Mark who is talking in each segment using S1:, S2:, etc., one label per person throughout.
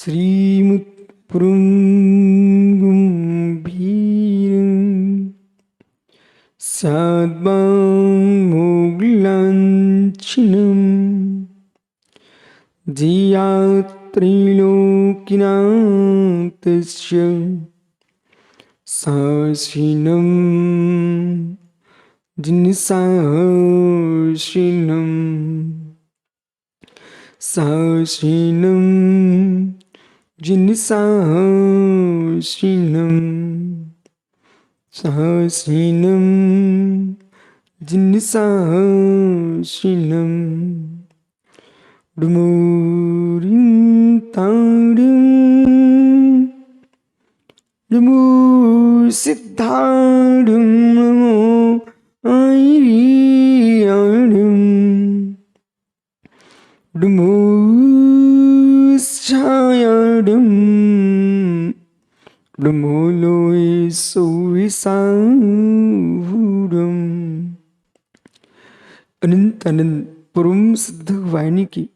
S1: श्रीमुत्पुरुंगुंभीरं सद्भामुग्लांछनं धियात्रिलोकिनाथस्य सहस्रिनं जिनसहस्रिनं सहस्रिनं जिनसहस्रिनं सहस्रिनं जिनसहस्रिनं डुमुरिं तारिं डुमुसिद्धारिं नमो आयरिं डुमुश्चायं डुमुलोयसोविसाहुरं। अनंत अनंत परम सिद्ध वाहिनी की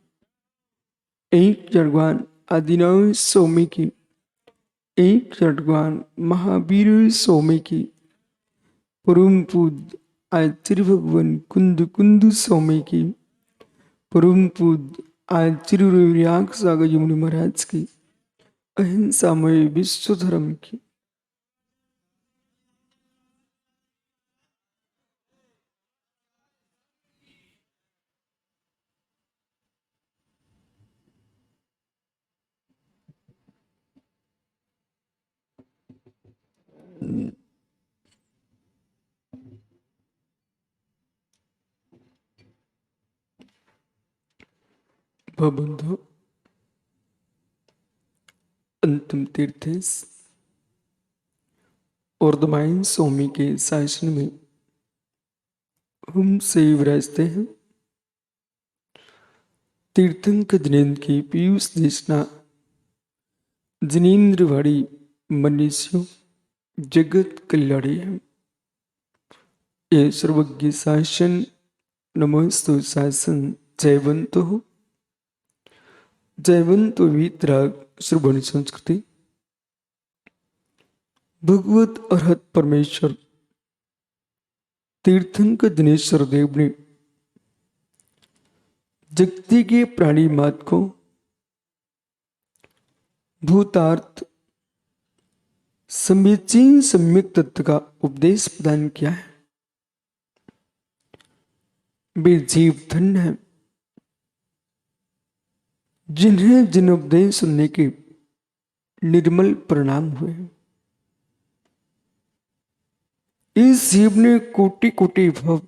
S1: एक जड़वान आदिनाथ स्वामी की, एक जड़वान महावीर स्वामी की, परम पूज्य आचार्य भगवान कुंद कुंद स्वामी की, परम पूज्य आचार्य रविराग सागर जी मुनि महाराज की, अहिंसामय विश्व धर्म की, बंधु अंतिम तीर्थ और दमाइन स्वामी के शासन में हम से विराजते हैं। तीर्थंकर जिनेन्द्र की पीयूष देशना जिनेन्द्रवाड़ी मनुष्यों जगत कल्याणी है। ये सर्वज्ञ शासन नमस्तु शासन जयवंतो हो, जयवंतो वीतराग श्रवण संस्कृति। भगवत अरहत परमेश्वर तीर्थंकर दिनेश्वर देव ने जगती के प्राणी मात को भूतार्थ समीचीन सम्यक तत्व का उपदेश प्रदान किया है। वे जीव धन्य है जिन्हें जिन उपदेश सुनने के निर्मल परिणाम हुए। इस जीव ने कोटि कोटि भव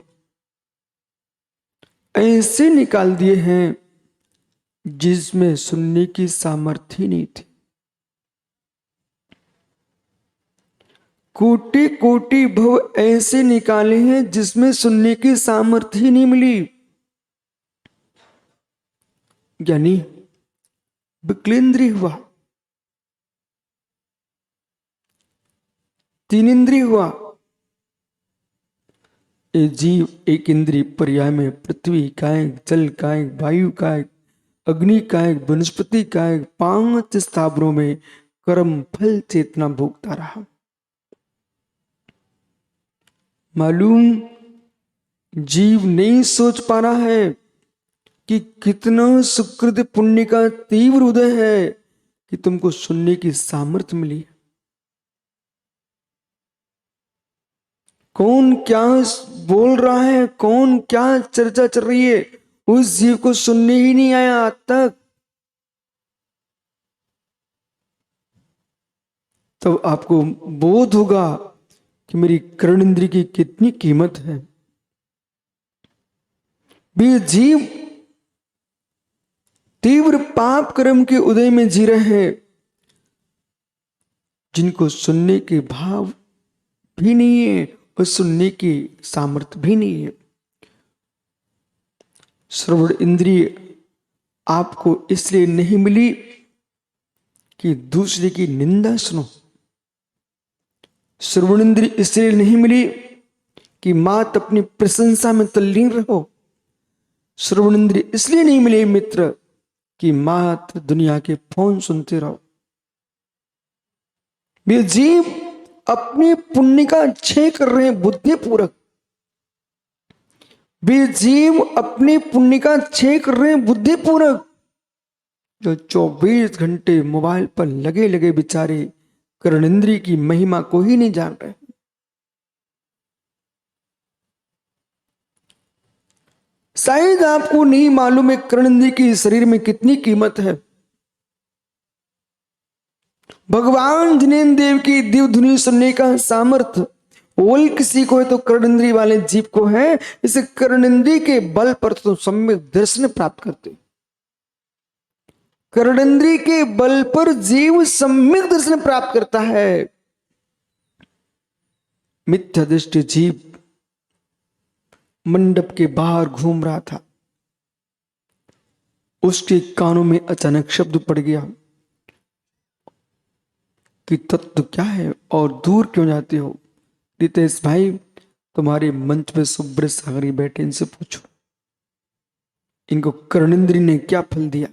S1: ऐसे निकाल दिए हैं जिसमें सुनने की सामर्थ्य नहीं थी। कोटि कोटि भव ऐसे निकाले हैं जिसमें सुनने की सामर्थ्य ही नहीं मिली। यानी विकलेंद्रिय हुआ, तीन इंद्रिय हुआ। ये जीव एक इंद्रिय पर्याय में पृथ्वी कायक, जल कायक, वायु कायक, अग्नि कायक, वनस्पति कायक, 5 स्थावरों में कर्म फल चेतना भोगता रहा। मालूम जीव नहीं सोच पा रहा है कि कितना सुकृत पुण्य का तीव्र उदय है कि तुमको सुनने की सामर्थ्य मिली। कौन क्या बोल रहा है, कौन क्या चर्चा चल रही है, उस जीव को सुनने ही नहीं आया आज तक। तब आपको बोध होगा कि मेरी कर्ण इंद्रिय की कितनी कीमत है। वे जीव तीव्र पाप कर्म के उदय में जी रहे हैं जिनको सुनने के भाव भी नहीं है और सुनने की सामर्थ्य भी नहीं है। श्रवण इंद्रिय आपको इसलिए नहीं मिली कि दूसरे की निंदा सुनो। श्रवण इंद्रिय इसलिए नहीं मिली कि मात अपनी प्रशंसा में तल्लीन रहो। श्रवण इंद्रिय इसलिए नहीं मिले मित्र कि मात्र दुनिया के फोन सुनते रहो। वे जीव अपने पुण्य का क्षय कर रहे हैं बुद्धिपूर्वक। वे जीव अपने पुण्य का क्षय कर रहे हैं बुद्धिपूर्वक। जो 24 घंटे मोबाइल पर लगे लगे बेचारे कर्णेंद्रिय की महिमा को ही नहीं जान रहे। शायद आपको नहीं मालूम है कर्णेंद्रिय की शरीर में कितनी कीमत है। भगवान जिनेन्द्र देव की दिव्य धुनी सुनने का सामर्थ्य ओल किसी को है तो कर्णेंद्रिय वाले जीव को है। इसे कर्णेंद्रिय के बल पर तो सम्यक दर्शन प्राप्त करते। कर्णेंद्रिय के बल पर जीव सम्यक दर्शन प्राप्त करता है। मिथ्या दृष्टि जीव मंडप के बाहर घूम रहा था। उसके कानों में अचानक शब्द पड़ गया कि तत्व क्या है और दूर क्यों जाते हो। रितेश भाई, तुम्हारे मंच पे सुब्रत सागरी बैठे, इनसे पूछो इनको कर्णेंद्रिय ने क्या फल दिया।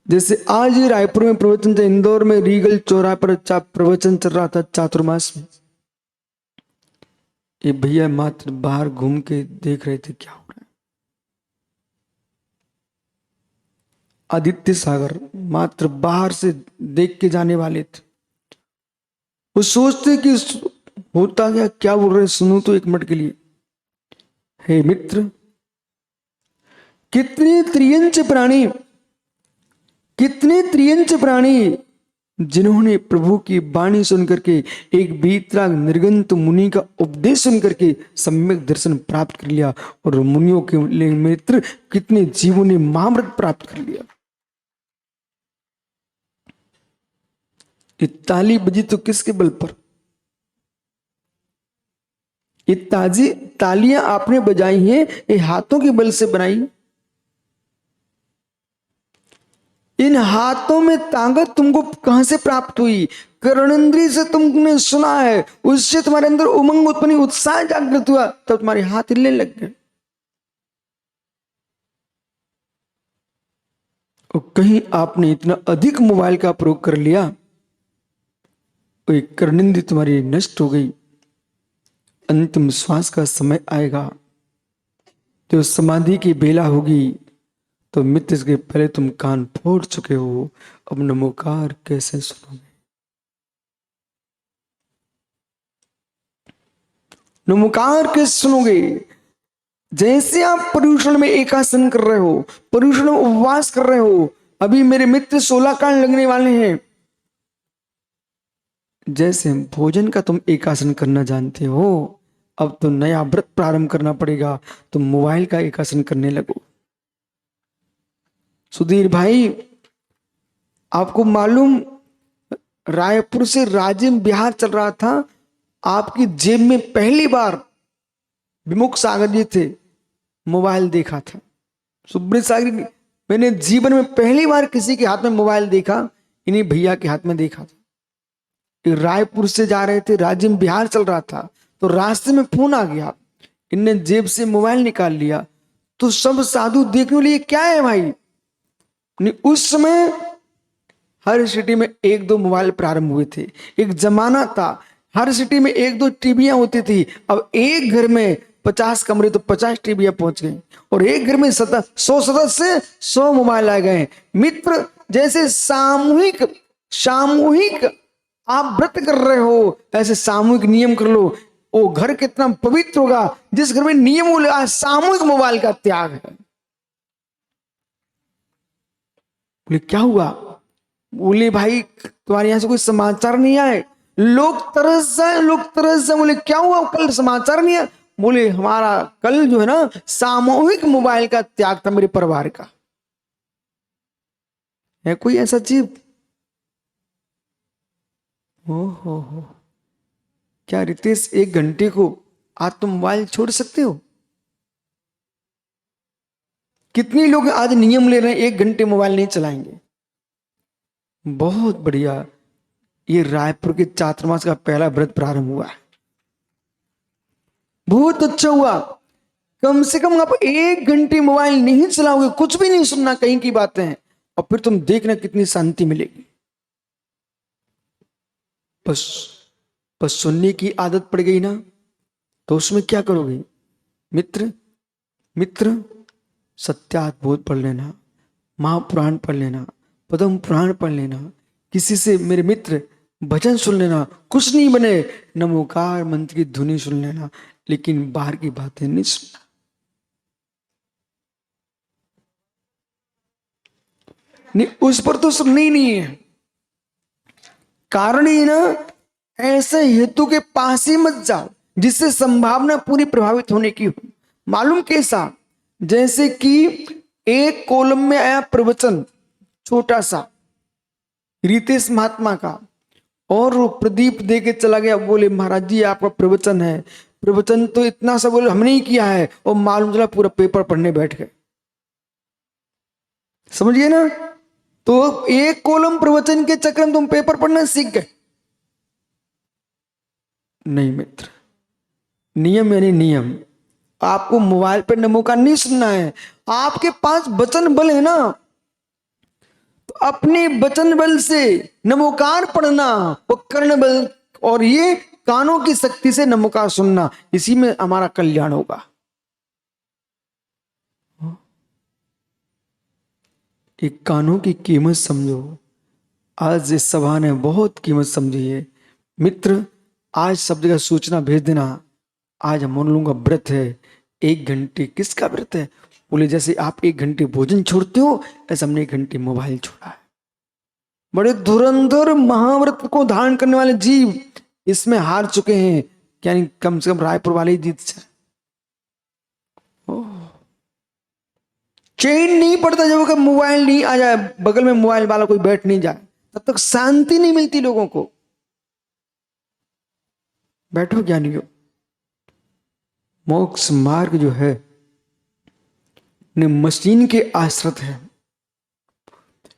S1: जैसे आज ही रायपुर में प्रवचन था, इंदौर में रीगल चौराहे पर प्रवचन चल रहा था चातुर्मास में। ये भैया मात्र बाहर घूम के देख रहे थे क्या हो रहा है। आदित्य सागर मात्र बाहर से देख के जाने वाले थे। वो सोचते कि होता क्या बोल रहे, सुनो तो एक मिनट के लिए। हे मित्र, कितने त्रियंच प्राणी जिन्होंने प्रभु की वाणी सुनकर के एक वीतराग निर्गंत मुनि का उपदेश सुनकर के सम्यक दर्शन प्राप्त कर लिया। और मुनियों के मित्र कितने जीवों ने महामृत प्राप्त कर लिया। ये ताली बजी तो किसके बल पर? ये तालियां आपने बजाई हैं, ये हाथों के बल से बनाई। इन हाथों में ताकत तुमको कहां से प्राप्त हुई? कर्णेंद्रिय से तुमने सुना है, उससे तुम्हारे अंदर उमंग उत्पन्न, उत्साह जागृत हुआ, तब तुम्हारे हाथ हिलने लग गए। और कहीं आपने इतना अधिक मोबाइल का प्रयोग कर लिया, कर्णेंद्रिय तुम्हारी नष्ट हो गई। अंतिम श्वास का समय आएगा तो समाधि की बेला होगी, तो मित्र के पहले तुम कान फोड़ चुके हो, अब नमोकार कैसे सुनोगे? नमोकार कैसे सुनोगे? जैसे आप पर्यूषण में एकासन कर रहे हो, पर्यूषण में उपवास कर रहे हो, अभी मेरे मित्र 16 कान लगने वाले हैं। जैसे भोजन का तुम एकासन करना जानते हो, अब तो नया व्रत प्रारंभ करना पड़ेगा, तुम मोबाइल का एकासन करने लगो। सुधीर भाई, आपको मालूम रायपुर से राजिम बिहार चल रहा था, आपकी जेब में पहली बार विमुख सागर जी थे, मोबाइल देखा था। सुब्रत सागर, मैंने जीवन में पहली बार किसी के हाथ में मोबाइल देखा, इन्हीं भैया के हाथ में देखा था। रायपुर से जा रहे थे, राजिम बिहार चल रहा था, तो रास्ते में फोन आ गया, इनने जेब से मोबाइल निकाल लिया, तो सब साधु देखने के लिए क्या है भाई। उस समय हर सिटी में 1-2 मोबाइल प्रारंभ हुए थे। एक जमाना था हर सिटी में 1-2 टीवियां होती थी। अब एक घर में 50 कमरे तो 50 टीवियां पहुंच गए, और एक घर में 100 सदस्य 100 मोबाइल आ गए। मित्र, जैसे सामूहिक आप व्रत कर रहे हो, ऐसे सामूहिक नियम कर लो। वो घर कितना पवित्र होगा जिस घर में नियम होगा, सामूहिक मोबाइल का त्याग है। बोले क्या हुआ? बोले भाई तुम्हारे यहां से कोई समाचार नहीं आए, लोग तरस जाए। बोले क्या हुआ, कल समाचार नहीं आया? बोले हमारा कल जो है ना, सामूहिक मोबाइल का त्याग था मेरे परिवार का। है कोई ऐसा चीज? हो क्या रितेश, 1 घंटे को आज तुम मोबाइल छोड़ सकते हो? कितने लोग आज नियम ले रहे हैं 1 घंटे मोबाइल नहीं चलाएंगे। बहुत बढ़िया, ये रायपुर के चातुर्मास का पहला व्रत प्रारंभ हुआ है, बहुत अच्छा हुआ। कम से कम आप 1 घंटे मोबाइल नहीं चलाओगे, कुछ भी नहीं सुनना, कहीं की बातें हैं, और फिर तुम देखना कितनी शांति मिलेगी। बस बस सुनने की आदत पड़ गई ना, तो उसमें क्या करोगे? मित्र मित्र सत्यात बोध पढ़ लेना, महापुराण पढ़ लेना, पद्म पुराण पढ़ लेना, किसी से मेरे मित्र भजन सुन लेना, कुछ नहीं बने, नमोकार मंत्र की धुनी सुन लेना, लेकिन बाहर की बातें नहीं सुनना। नहीं, उस पर तो सुनना ही नहीं है। कारण ये ना, ऐसे हेतु के पास ही मत जाओ जिससे संभावना पूरी प्रभावित होने की हो। मालूम कैसा? जैसे कि एक कॉलम में आया प्रवचन छोटा सा रितेश महात्मा का, और वो प्रदीप दे के चला गया, बोले महाराज जी आपका प्रवचन है। प्रवचन तो इतना सा बोले हमने ही किया है, और मालूम चला पूरा पेपर पढ़ने बैठ गए। समझिए ना, तो एक कॉलम प्रवचन के चक्कर में तुम पेपर पढ़ना सीख गए। नहीं मित्र, नियम यानी नियम। आपको मोबाइल पर नमो का नहीं सुनना है। आपके पास वचन बल है ना, तो अपने वचन बल से नमोकार पढ़ना, वो कर्ण बल और ये कानों की शक्ति से नमोकार सुनना, इसी में हमारा कल्याण होगा। एक कानों की कीमत समझो। आज इस सभा ने बहुत कीमत समझी है। मित्र, आज सब जगह सूचना भेज देना, आज हम उन लोगों का व्रत है। 1 घंटे किसका व्रत है? बोले जैसे आप 1 घंटे भोजन छोड़ते हो, ऐसे हमने 1 घंटे मोबाइल छोड़ा है। बड़े धुरंधर महाव्रत को धारण करने वाले जीव इसमें हार चुके हैं, यानी कम से कम रायपुर वाले ही जीत जाए। चैन नहीं पड़ता जब तक मोबाइल नहीं आ जाए, बगल में मोबाइल वाला कोई बैठ नहीं जाए, तब तक शांति नहीं मिलती लोगों को। बैठो ज्ञानियों, मोक्ष मार्ग जो है मशीन के आश्रित है।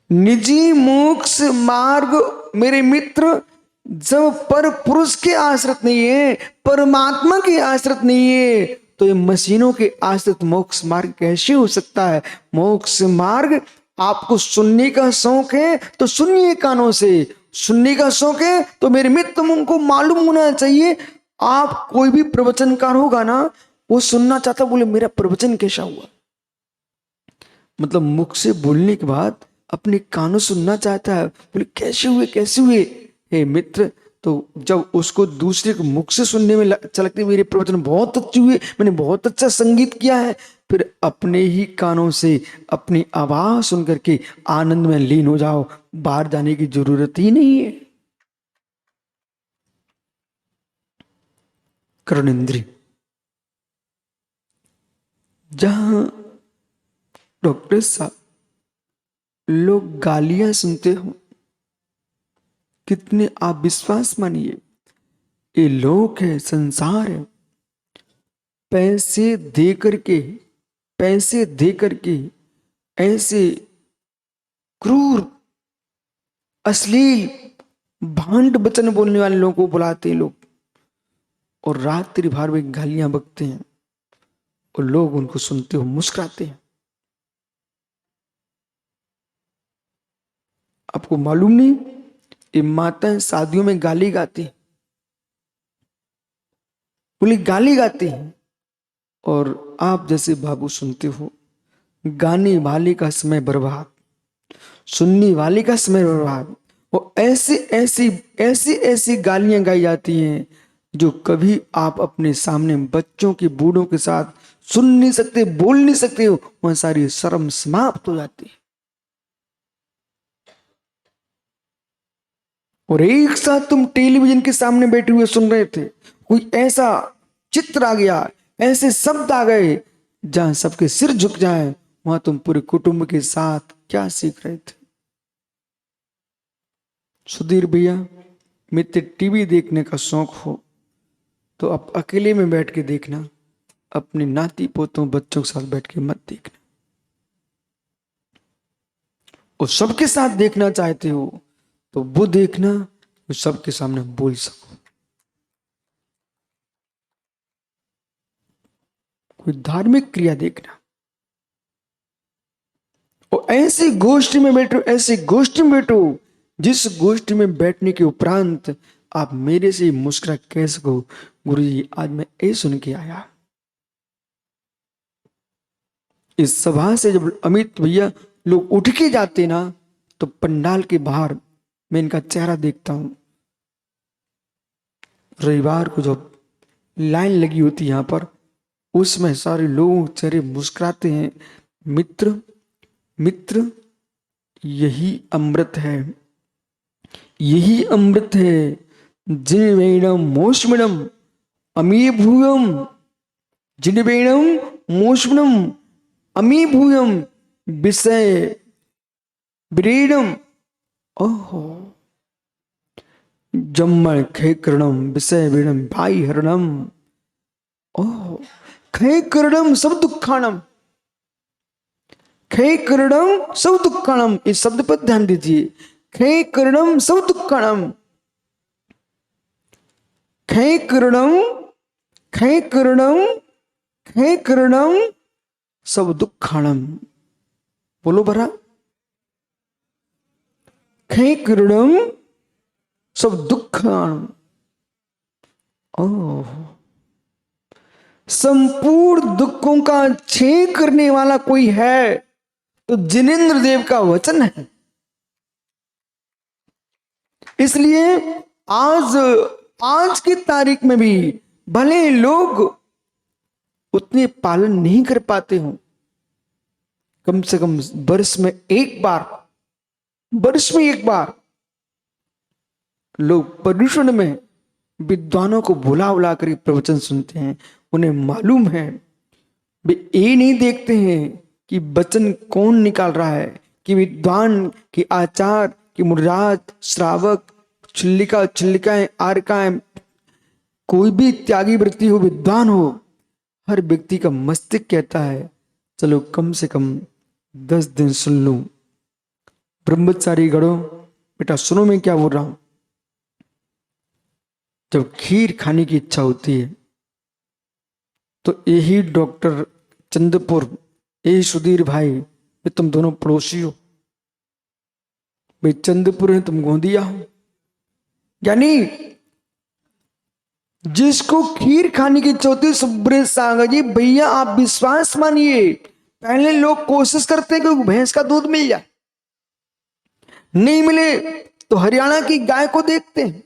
S1: निजी मोक्ष मार्ग मेरे मित्र जब पर पुरुष के आश्रित नहीं है, परमात्मा के आश्रित नहीं है, तो ये मशीनों के आश्रित मोक्ष मार्ग कैसे हो सकता है? मोक्ष मार्ग आपको सुनने का शौक है तो सुनिए कानों से, सुनने का शौक है तो मेरे मित्र तुमको मालूम होना चाहिए। आप कोई भी प्रवचनकार होगा ना, वो सुनना चाहता, बोले मेरा प्रवचन कैसा हुआ, मतलब मुख से बोलने के बाद अपने कानों सुनना चाहता है, बोले कैसे हुए कैसे हुए। हे मित्र, तो जब उसको दूसरे के मुख से सुनने में अच्छा लगता है, मेरे प्रवचन बहुत अच्छे हुए, मैंने बहुत अच्छा संगीत किया है, फिर अपने ही कानों से अपनी आवाज सुन करके आनंद में लीन हो जाओ, बाहर जाने की जरूरत ही नहीं है। कर्णेंद्रिय, जहां डॉक्टर साहब लोग गालियां सुनते हो, कितने आप विश्वास मानिए, ये लोक है, संसार है। पैसे दे करके, पैसे दे करके ऐसे क्रूर अश्लील भांड वचन बोलने वाले लोगों को बुलाते हैं लोग, और रात्रि भर में गालियां बकते हैं, और लोग उनको सुनते हो मुस्कुराते हैं। आपको मालूम नहीं, ये माताएं शादियों में गाली गाती, बोली गाली गाती हैं, और आप जैसे बाबू सुनते हो। गाने वाले का समय बर्बाद, सुनने वाले का समय बर्बाद। और ऐसी ऐसी ऐसी ऐसी गालियां गाई जाती हैं जो कभी आप अपने सामने बच्चों के बूढ़ों के साथ सुन नहीं सकते, बोल नहीं सकते हो, वह सारी शर्म समाप्त हो जाती है। और एक साथ तुम टेलीविजन के सामने बैठे हुए सुन रहे थे, कोई ऐसा चित्र आ गया, ऐसे शब्द आ गए जहां सबके सिर झुक जाए, वहां तुम पूरे कुटुंब के साथ क्या सीख रहे थे? सुधीर भैया, मित्र टीवी देखने का शौक हो तो आप अकेले में बैठ के देखना, अपने नाती पोतों बच्चों के साथ बैठ के मत देखना। और सबके साथ देखना चाहते हो तो वो देखना जो सबके सामने बोल सको। कोई धार्मिक क्रिया देखना, और ऐसी गोष्ठी में बैठो, ऐसी गोष्ठी में बैठो जिस गोष्ठी में बैठने के उपरांत आप मेरे से मुस्कुरा कह सको, गुरुजी आज मैं ये सुन के आया। इस सभा से जब अमित भैया लोग उठ के जाते ना, तो पंडाल के बाहर मैं इनका चेहरा देखता हूं। रविवार को जब लाइन लगी होती यहां पर, उसमें सारे लोग चेहरे मुस्कुराते हैं। मित्र मित्र, यही अमृत है, यही अमृत है। जिनवेणम मोष्मणम अमीभूयम, जिनवेणम मोष्मणम अमीभूयम विषय ब्रीडम। ओहो, जम्मल खेकरणम विषय ब्रीडम भाई हरणम। ओहो, खेकरणम सब दुखाणम, खेकरणम सब दुखाणम, इस शब्द पर ध्यान दीजिए। खेकरणम सब दुखाणम, खेकरणम खेकरणम खेकरणम सब दुखाणम। बोलो भरा, खेकरणम सब दुखाणम। ओह, संपूर्ण दुखों का क्षय करने वाला कोई है तो जिनेंद्र देव का वचन है। इसलिए आज की तारीख में भी भले लोग उतने पालन नहीं कर पाते हो, कम से कम वर्ष में एक बार लोग पर्यूषण में विद्वानों को बुला कर प्रवचन सुनते हैं। उन्हें मालूम है, वे ये नहीं देखते हैं कि वचन कौन निकाल रहा है, कि विद्वान, कि आचार्य, कि मुराद, श्रावक, छिल्लिकाएं, आरकाएं, कोई भी त्यागी वृत्ति हो, विद्वान हो, हर व्यक्ति का मस्तिष्क कहता है चलो कम से कम 10 दिन सुन लूं। ब्रह्मचारी गणों, बेटा सुनो मैं क्या बोल रहा हूं। जब खीर खाने की इच्छा होती है तो यही डॉक्टर चंद्रपुर, यही सुधीर भाई, ये तुम दोनों पड़ोसी हो, भाई चंद्रपुर है, तुम गोंदिया हो, यानी जिसको खीर खाने की इच्छा होती है, सुब्रत सागर जी भैया आप विश्वास मानिए, पहले लोग कोशिश करते हैं कि भैंस का दूध मिल जाए, नहीं मिले तो हरियाणा की गाय को देखते हैं,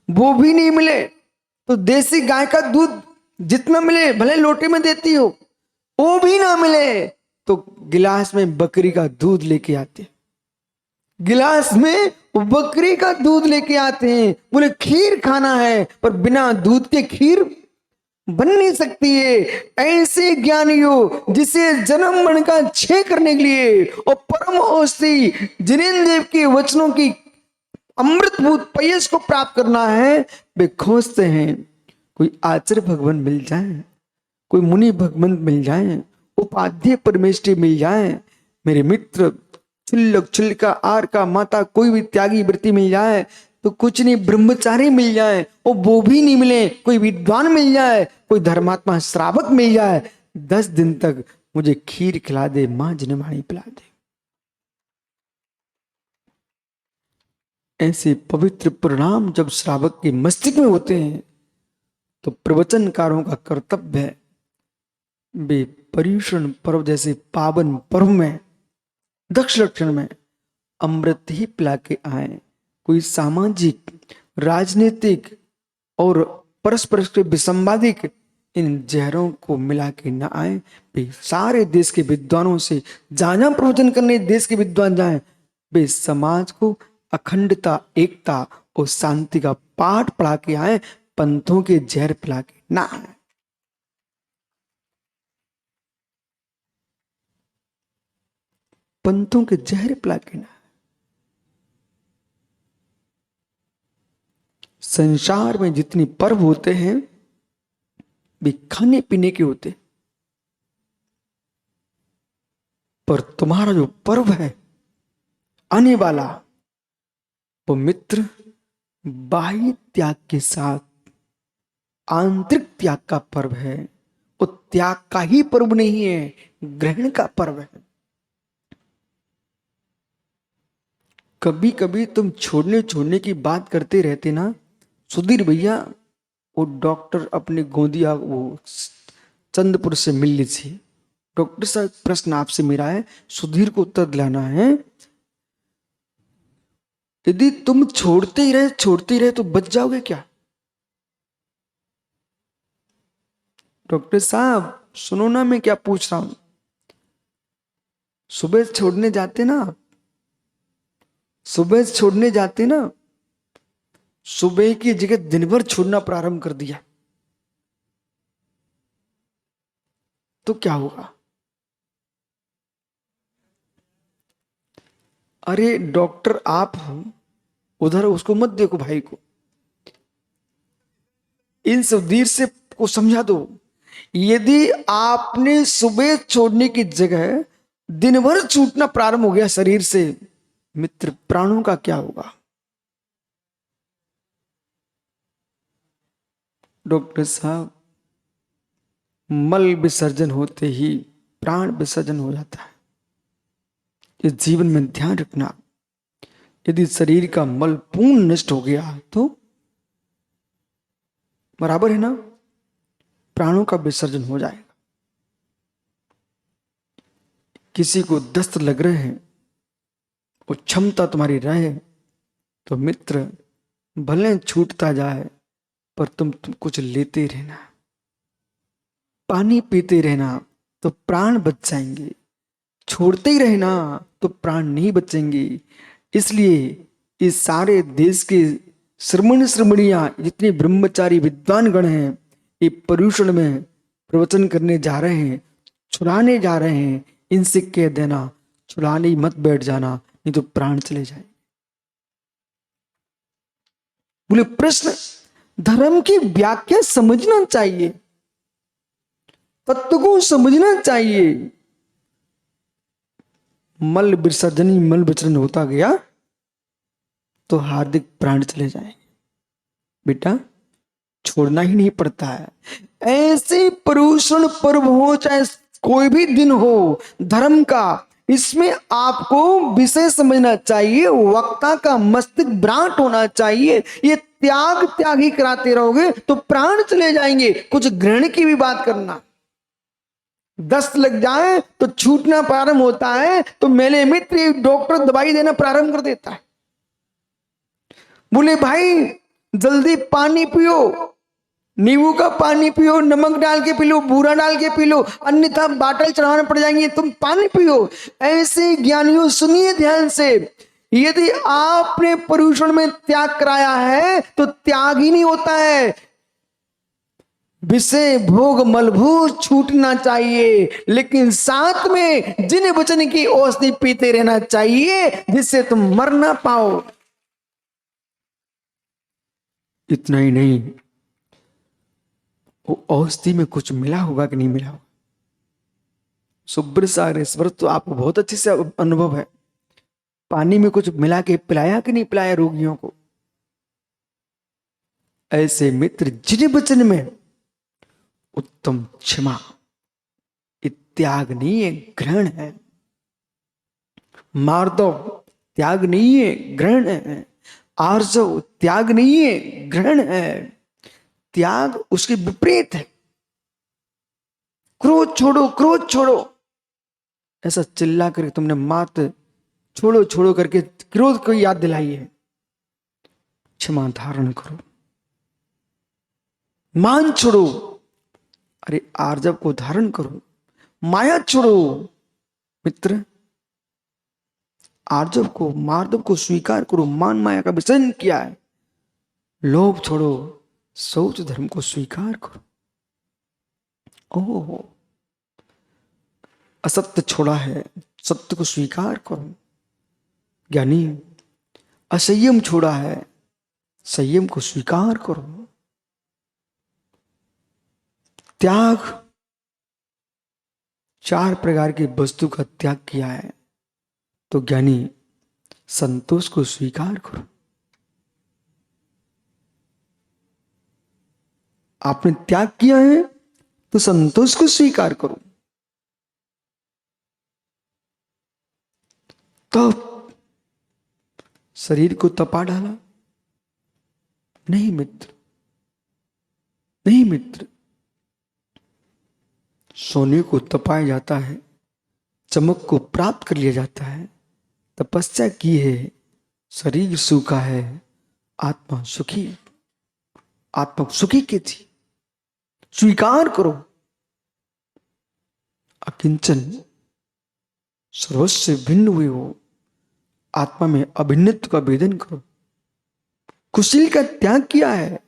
S1: वो भी नहीं मिले तो देसी गाय का दूध जितना मिले, भले लोटे में देती हो, वो भी ना मिले तो गिलास में बकरी का दूध लेके आते, गिलास में बकरी का दूध लेके आते हैं। बोले खीर खाना है, पर बिना दूध के खीर बन नहीं सकती है। ऐसे ज्ञानियों जिसे जन्म मरण का क्षय करने के लिए और परम औषधि जिनेंद्र देव के वचनों की अमृतभूत पयस को प्राप्त करना है, वे खोजते हैं कोई आचार्य भगवान मिल जाए, कोई मुनि भगवंत मिल जाए, उपाध्याय परमेष्ठी मिल जाए, मेरे मित्र छिल्लक छिल्का आर का माता कोई भी त्यागी वृत्ति मिल जाए तो कुछ नहीं, ब्रह्मचारी मिल जाए और वो भी नहीं मिले, कोई विद्वान मिल जाए, कोई धर्मात्मा श्रावक मिल जाए, 10 दिन तक मुझे खीर खिला दे, मां जनमाणी पिला दे। ऐसे पवित्र परिणाम जब श्रावक के मस्तिष्क में होते हैं तो प्रवचनकारों का कर्तव्य है वे पर्युषण पर्व जैसे पावन पर्व में दक्ष लक्षण में अमृत ही पिला के आए। कोई सामाजिक, राजनीतिक और परस्पर के विसंवादिक इन जहरों को मिला के न आए। वे सारे देश के विद्वानों से जहां प्रवचन करने देश के विद्वान जाए, वे समाज को अखंडता, एकता और शांति का पाठ पढ़ा के आए, पंथों के जहर पिला के ना आए। पंथों के जहर पिला के ना। संसार में जितनी पर्व होते हैं वे खाने पीने के होते, पर तुम्हारा जो पर्व है आने वाला, वो मित्र बाह्य त्याग के साथ आंतरिक त्याग का पर्व है। वो त्याग का ही पर्व नहीं है, ग्रहण का पर्व है। कभी कभी तुम छोड़ने छोड़ने की बात करते रहते ना सुधीर भैया, वो डॉक्टर अपने गोंदिया वो चंद्रपुर से मिल लीजिए। डॉक्टर साहब प्रश्न आपसे मेरा है, सुधीर को उत्तर दिलाना है। यदि तुम छोड़ते ही रहे तो बच जाओगे क्या? डॉक्टर साहब सुनो ना, मैं क्या पूछ रहा हूं। सुबह छोड़ने जाते ना, सुबह छोड़ने जाते ना, सुबह की जगह दिन भर छोड़ना प्रारंभ कर दिया तो क्या होगा? अरे डॉक्टर आप हो, उधर उसको मत देखो भाई को, इन सुधीर से को समझा दो। यदि आपने सुबह छोड़ने की जगह दिन भर छूटना प्रारंभ हो गया शरीर से, मित्र प्राणों का क्या होगा? डॉक्टर साहब मल विसर्जन होते ही प्राण विसर्जन हो जाता है। इस जीवन में ध्यान रखना, यदि शरीर का मल पूर्ण नष्ट हो गया तो बराबर है ना, प्राणों का विसर्जन हो जाएगा। किसी को दस्त लग रहे हैं, वो क्षमता तुम्हारी रहे तो मित्र भले छूटता जाए पर तुम कुछ लेते रहना, पानी पीते रहना तो प्राण बच जाएंगे, छोड़ते ही रहना तो प्राण नहीं बचेंगे। इसलिए इस सारे देश के श्रमण श्रमणियां जितने ब्रह्मचारी विद्वान गण हैं, ये पर्यूषण में प्रवचन करने जा रहे हैं, छुड़ाने जा रहे हैं। इनसे कह देना छुड़ाने ही मत बैठ जाना, नहीं तो प्राण चले जाए। बोले प्रश्न, धर्म की व्याख्या समझना चाहिए, तत्व को समझना चाहिए। मल विसर्जन ही मल विसर्जन होता गया तो हार्दिक प्राण चले जाएंगे। बेटा छोड़ना ही नहीं पड़ता है। ऐसे पर्यूषण पर्व हो चाहे कोई भी दिन हो धर्म का, इसमें आपको विषय समझना चाहिए, वक्ता का मस्तिष्क भ्रांत होना चाहिए। ये त्याग त्याग ही कराते रहोगे तो प्राण चले जाएंगे। कुछ ग्रहण की भी बात करना, दस्त लग जाए तो छूटना प्रारंभ होता है तो मेले मित्र डॉक्टर दवाई देना प्रारंभ कर देता है। बोले भाई जल्दी पानी पियो, नींबू का पानी पियो, नमक डाल के पी लो, बूरा डाल के पी लो, अन्यथा बाटल चढ़ाने पड़ जाएंगे, तुम पानी पियो। ऐसे ज्ञानियों सुनिए ध्यान से, यदि आपने पर्यूषण में त्याग कराया है तो त्याग ही नहीं होता है, विषय भोग मलभूत छूटना चाहिए, लेकिन साथ में जिन वचन की औषधि पीते रहना चाहिए जिससे तुम मर ना पाओ। इतना ही नहीं, वो औषधि में कुछ मिला होगा कि नहीं मिला होगा। सुब्रसारेश्वर तो आपको बहुत अच्छे से अनुभव है, पानी में कुछ मिला के पिलाया कि नहीं पिलाया रोगियों को। ऐसे मित्र जिन वचन में उत्तम क्षमा, त्याग नहीं है ग्रहण है। मार्दव त्याग नहीं है ग्रहण है। आर्जव त्याग नहीं है ग्रहण है। त्याग उसके विपरीत है। क्रोध छोड़ो, क्रोध छोड़ो, ऐसा चिल्ला करके तुमने मात छोड़ो छोड़ो करके क्रोध को याद दिलाई है। क्षमा धारण करो, मान छोड़ो, अरे आर्जव को धारण करो, माया छोड़ो। मित्र आर्जव को मार्दव को स्वीकार करो, मान माया का विसर्जन किया है। लोभ छोड़ो, शौच धर्म को स्वीकार करो। ओह असत्य छोड़ा है, सत्य को स्वीकार करो। ज्ञानी असंयम छोड़ा है, संयम को स्वीकार करो। त्याग, चार प्रकार की वस्तु का त्याग किया है तो ज्ञानी संतोष को स्वीकार करो। आपने त्याग किया है तो संतोष को स्वीकार करो। तब शरीर को तपा डाला? नहीं मित्र, नहीं मित्र। सोने को तपाया जाता है, चमक को प्राप्त कर लिया जाता है। तपस्या की है, शरीर सूखा है, आत्मा सुखी। आत्मा सुखी की थी, स्वीकार करो। अकिंचन सर्वस्व भिन्न हुए हो, आत्मा में अभिन्नत्व का भेदन करो। कुशील का त्याग किया है,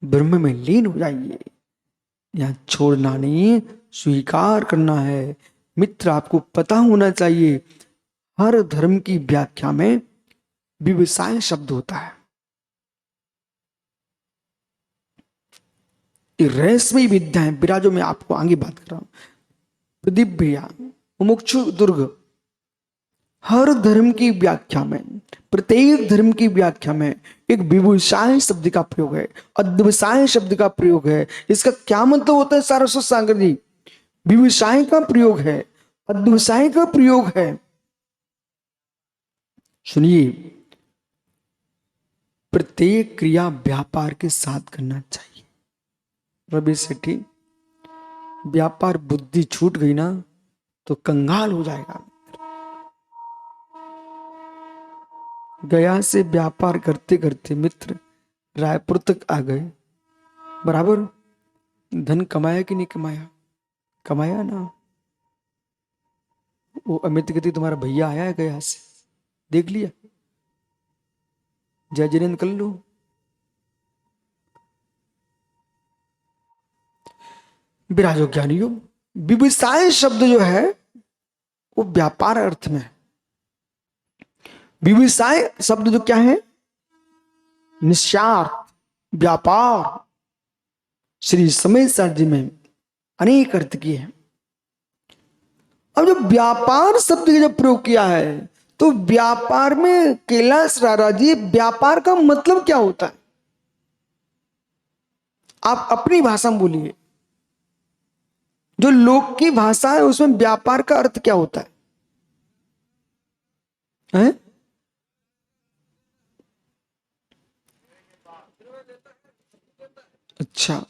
S1: ब्रह्म में लीन हो जाइए। यहां छोड़ना नहीं, स्वीकार करना है। मित्र, आपको पता होना चाहिए, हर धर्म की व्याख्या में व्यवसाय शब्द होता है। रहस्यमयी विद्याएं विराजो में आपको आगे बात कर रहा हूं। प्रदीप भैया, मुमुक्षु दुर्ग, हर धर्म की व्याख्या में, प्रत्येक धर्म की व्याख्या में एक विभूषाय शब्द का प्रयोग है, अध्यवसाय शब्द का प्रयोग है। इसका क्या मतलब होता है सारस्वत सागर जी? विभूषाय का प्रयोग है, अध्यवसाय का प्रयोग है। सुनिए, प्रत्येक क्रिया व्यापार के साथ करना चाहिए। रवि सेठी, व्यापार बुद्धि छूट गई ना तो कंगाल हो जाएगा। गया से व्यापार करते करते मित्र रायपुर तक आ गए। बराबर धन कमाया कि नहीं कमाया? कमाया ना। वो अमित गति तुम्हारा भैया आया है गया से, देख लिया? जय जिनेन्द्र कर लो। विराजो ज्ञानियों, व्यवसाय शब्द जो है वो व्यापार अर्थ में। व्यवसाय शब्द जो क्या है? निस्वार्थ व्यापार। श्री समय सर जी में अनेक अर्थ किए हैं। अब जब व्यापार शब्द का जब प्रयोग किया है तो व्यापार में कैलाश रारा जी, व्यापार का मतलब क्या होता है? आप अपनी भाषा में बोलिए। जो लोक की भाषा है उसमें व्यापार का अर्थ क्या होता है? हैं? अच्छा,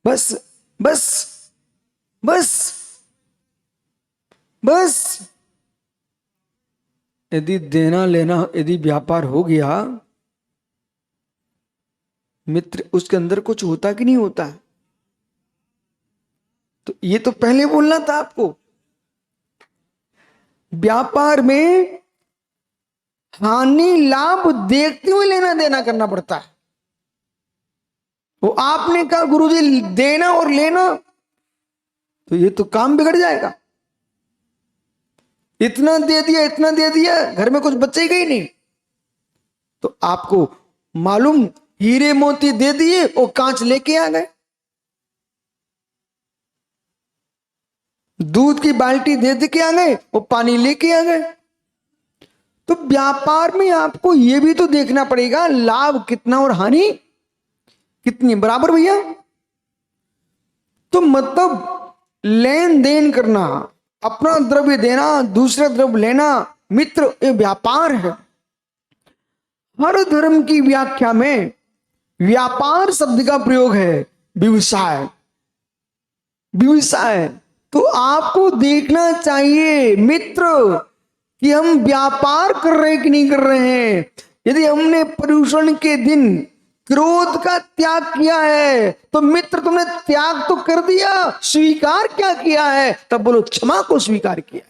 S1: बस बस बस बस। यदि देना लेना यदि व्यापार हो गया मित्र, उसके अंदर कुछ होता कि नहीं होता है? तो ये तो पहले बोलना था आपको। व्यापार में हानि लाभ देखते हुए लेना देना करना पड़ता है। वो आपने कहा गुरुजी देना और लेना, तो ये तो काम बिगड़ जाएगा। इतना दे दिया, इतना दे दिया, घर में कुछ बचेगा ही नहीं। तो आपको मालूम, हीरे मोती दे दिए और कांच लेके आ गए। दूध की बाल्टी दे के आ गए और पानी लेके आ गए। तो व्यापार में आपको यह भी तो देखना पड़ेगा लाभ कितना और हानि कितनी। बराबर भैया? तो मतलब लेन देन करना, अपना द्रव्य देना, दूसरा द्रव्य लेना, मित्र ये व्यापार है। हर धर्म की व्याख्या में व्यापार शब्द का प्रयोग है, व्यवसाय। व्यवसाय तो आपको देखना चाहिए मित्र कि हम व्यापार कर रहे कि नहीं कर रहे हैं। यदि हमने पर्युषण के दिन क्रोध का त्याग किया है तो मित्र तुमने त्याग तो कर दिया, स्वीकार क्या किया है? तब बोलो क्षमा को स्वीकार किया।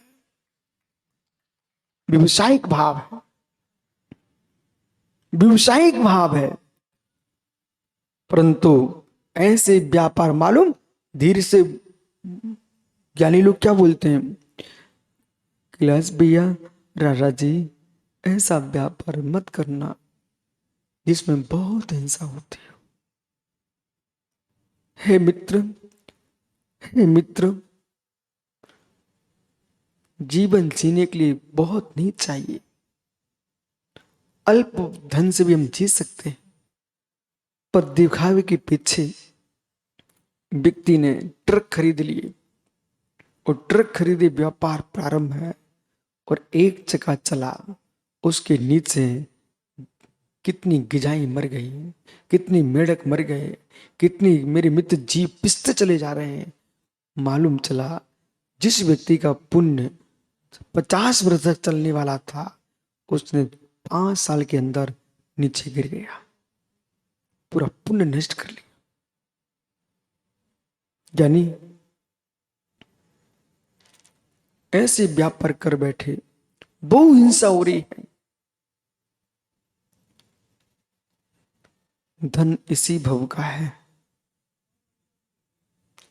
S1: व्यावसायिक भाव है, व्यावसायिक भाव है। परंतु ऐसे व्यापार मालूम, धीरे से ज्ञानी लोग क्या बोलते हैं, कैलाश भैया राजा जी ऐसा व्यापार मत करना जिसमें बहुत हिंसा होती हो। हे मित्र, हे मित्र, जीवन जीने के लिए बहुत नहीं चाहिए। अल्प धन से भी हम जी सकते हैं, पर दिखावे के पीछे व्यक्ति ने ट्रक खरीद लिए और ट्रक खरीदे, व्यापार प्रारंभ है और एक चक्का चला, उसके नीचे कितनी गिजाई मर गई, कितनी मेढक मर गए, कितनी मेरे मित्र जीव पिसते चले जा रहे हैं। मालूम चला जिस व्यक्ति का पुण्य 50 वर्ष तक चलने वाला था, उसने 5 साल के अंदर नीचे गिर गया, पूरा पुण्य नष्ट कर लिया। यानी ऐसे व्यापार कर बैठे, बहु हिंसा हो रही है। धन इसी भव का है।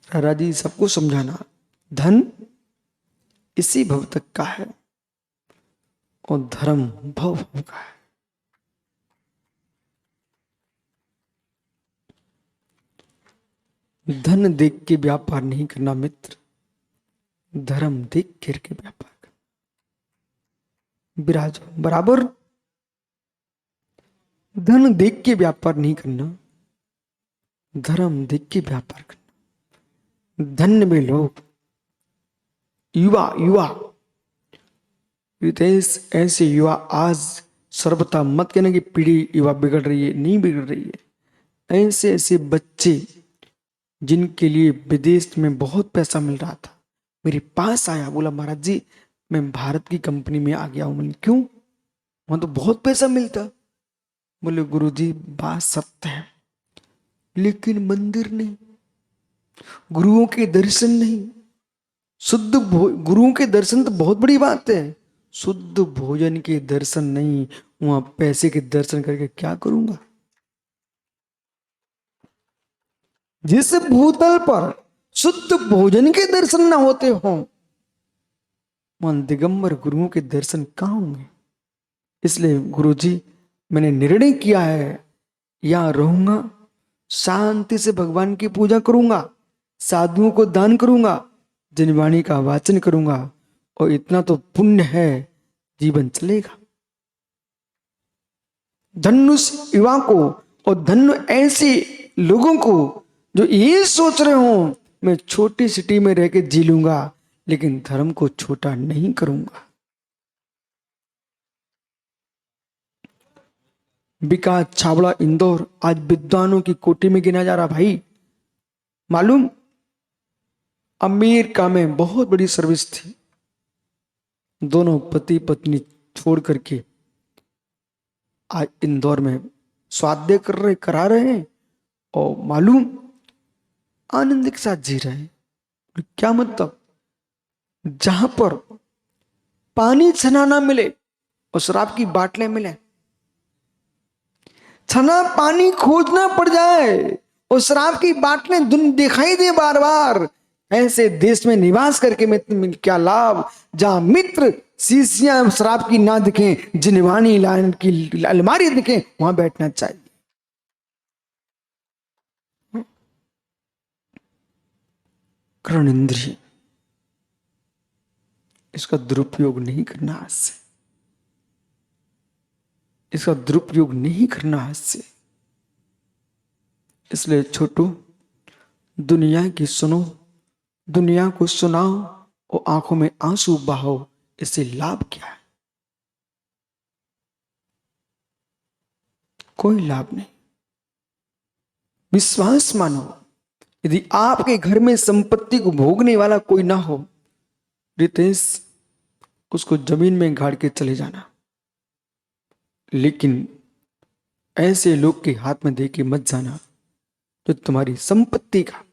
S1: राजा जी सबको समझाना, धन इसी भव तक का है और धर्म भव भव का है। धन देख के व्यापार नहीं करना मित्र, धर्म देख के व्यापार करना। विराजो बराबर, धन देख के व्यापार नहीं करना, धर्म देख के व्यापार करना। धन्य में लोग, युवा युवा रितेश, ऐसे युवा आज सर्वथा मत कहना कि पीढ़ी युवा बिगड़ रही है, नहीं बिगड़ रही है। ऐसे ऐसे बच्चे जिनके लिए विदेश में बहुत पैसा मिल रहा था, मेरे पास आया, बोला महाराज जी मैं भारत की कंपनी में आ गया हूं। मैंने क्यों? वहां तो बहुत पैसा मिलता। बोले गुरुजी बात सत्य है, लेकिन मंदिर नहीं, गुरुओं के दर्शन नहीं, शुद्ध गुरुओं के दर्शन तो बहुत बड़ी बात है, शुद्ध भोजन के दर्शन नहीं, वहां पैसे के दर्शन करके क्या करूंगा। जिस भूतल पर शुद्ध भोजन के दर्शन ना होते हो, वहां दिगंबर गुरुओं के दर्शन कहां होंगे। इसलिए गुरुजी मैंने निर्णय किया है, यहां रहूंगा, शांति से भगवान की पूजा करूंगा, साधुओं को दान करूंगा, जनवाणी का वाचन करूंगा, और इतना तो पुण्य है, जीवन चलेगा। धन्य उस युवा को और धन्य ऐसे लोगों को जो ये सोच रहे हो मैं छोटी सिटी में रह के जी लूंगा, लेकिन धर्म को छोटा नहीं करूंगा। विकास छाबड़ा इंदौर आज विद्वानों की कोटि में गिना जा रहा। भाई मालूम, अमेरिका में बहुत बड़ी सर्विस थी, दोनों पति पत्नी छोड़ करके आज इंदौर में स्वाध्याय करा रहे हैं, और मालूम आनंद के साथ जी रहे हैं। क्या मतलब, जहां पर पानी छना ना मिले और शराब की बाटलें मिले, छना पानी खोजना पड़ जाए और शराब की बाटलें दिखाई दे बार बार, ऐसे देश में निवास करके में क्या लाभ, जहां मित्र शीशियां शराब की ना दिखें, जिनवानी लाइन की अलमारी दिखे, वहां बैठना चाहिए। कर्ण इंद्रिय, इसका दुरुपयोग नहीं करना हाथ से, इसका दुरुपयोग नहीं करना हाथ से। इसलिए छोटू, दुनिया की सुनो, दुनिया को सुनाओ और आंखों में आंसू बहाओ, इससे लाभ क्या है? कोई लाभ नहीं। विश्वास मानो, यदि आपके घर में संपत्ति को भोगने वाला कोई ना हो, रितेश उसको जमीन में गाड़ के चले जाना, लेकिन ऐसे लोग के हाथ में दे के मत जाना जो तुम्हारी संपत्ति का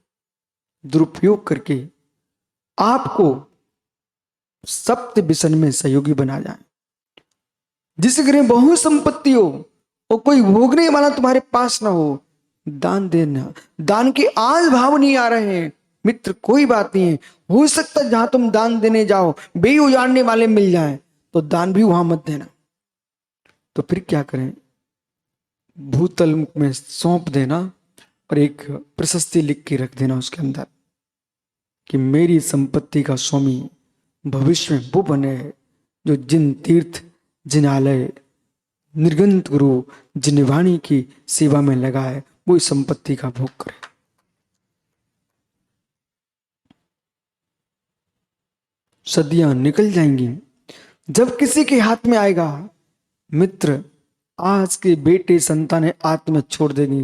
S1: दुरुपयोग करके आपको सप्त व्यसन में सहयोगी बना जाए। जिस घर में बहु संपत्ति हो और कोई भोगने वाला तुम्हारे पास ना हो, दान देना। दान के आज भाव नहीं आ रहे हैं मित्र, कोई बात नहीं है, हो सकता है जहां तुम दान देने जाओ बे उजाड़ने वाले मिल जाएं, तो दान भी वहां मत देना। तो फिर क्या करें, भूतल में सौंप देना और एक प्रशस्ति लिख के रख देना उसके अंदर कि मेरी संपत्ति का स्वामी भविष्य में वो बने जो जिन तीर्थ, जिनालय, निर्गंत गुरु, जिनवाणी की सेवा में लगा है, वो इस संपत्ति का भोग करे। सदियां निकल जाएंगी। जब किसी के हाथ में आएगा, मित्र आज के बेटे संतानें आत्मा छोड़ देंगी।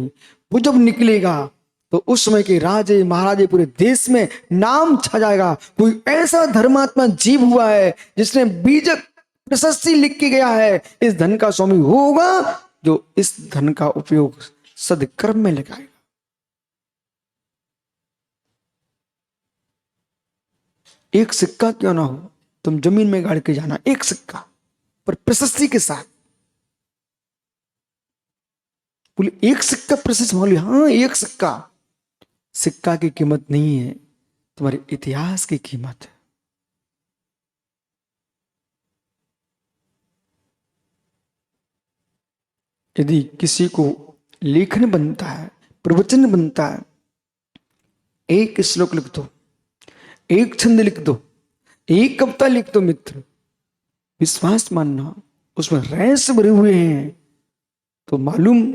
S1: वो जब निकलेगा तो उस समय के राजे महाराजे पूरे देश में नाम छा जाएगा। कोई ऐसा धर्मात्मा जीव हुआ है जिसने बीजक प्रशस्ति लिख के गया है, इस धन का स्वामी वो होगा जो इस धन का उपयोग सदकर्म में लगाएगा। एक सिक्का क्यों ना हो, तुम जमीन में गाड़ के जाना, एक सिक्का पर प्रशस्ति के साथ। बोले एक सिक्का प्रशस्ति, बोले हाँ एक सिक्का। सिक्का की कीमत नहीं है, तुम्हारे इतिहास की कीमत है। यदि किसी को लेखन बनता है, प्रवचन बनता है, एक श्लोक लिख दो, एक छंद लिख दो, एक कविता लिख दो मित्र, विश्वास मानना उसमें रहस्य भरे हुए हैं। तो मालूम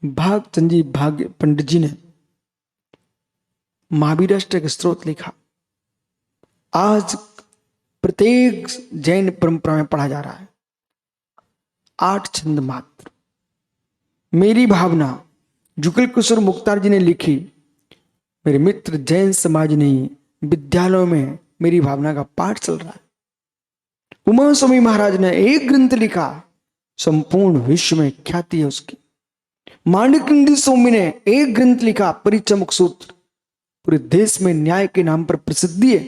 S1: भागचंद जी भाग्य पंडित जी ने महावीराष्टक स्त्रोत लिखा। आज प्रत्येक जैन परंपरा में पढ़ा जा रहा है। 8 छंद मात्र। मेरी भावना जुगल किशोर मुख्तार जी ने लिखी। मेरे मित्र जैन समाज नहीं, विद्यालयों में मेरी भावना का पाठ चल रहा है। उमा स्वामी महाराज ने एक ग्रंथ लिखा, संपूर्ण विश्व में ख्याति है उसकी। माणिक स्वामी ने एक ग्रंथ लिखा, परिचमक सूत्र, पूरे देश में न्याय के नाम पर प्रसिद्धि है।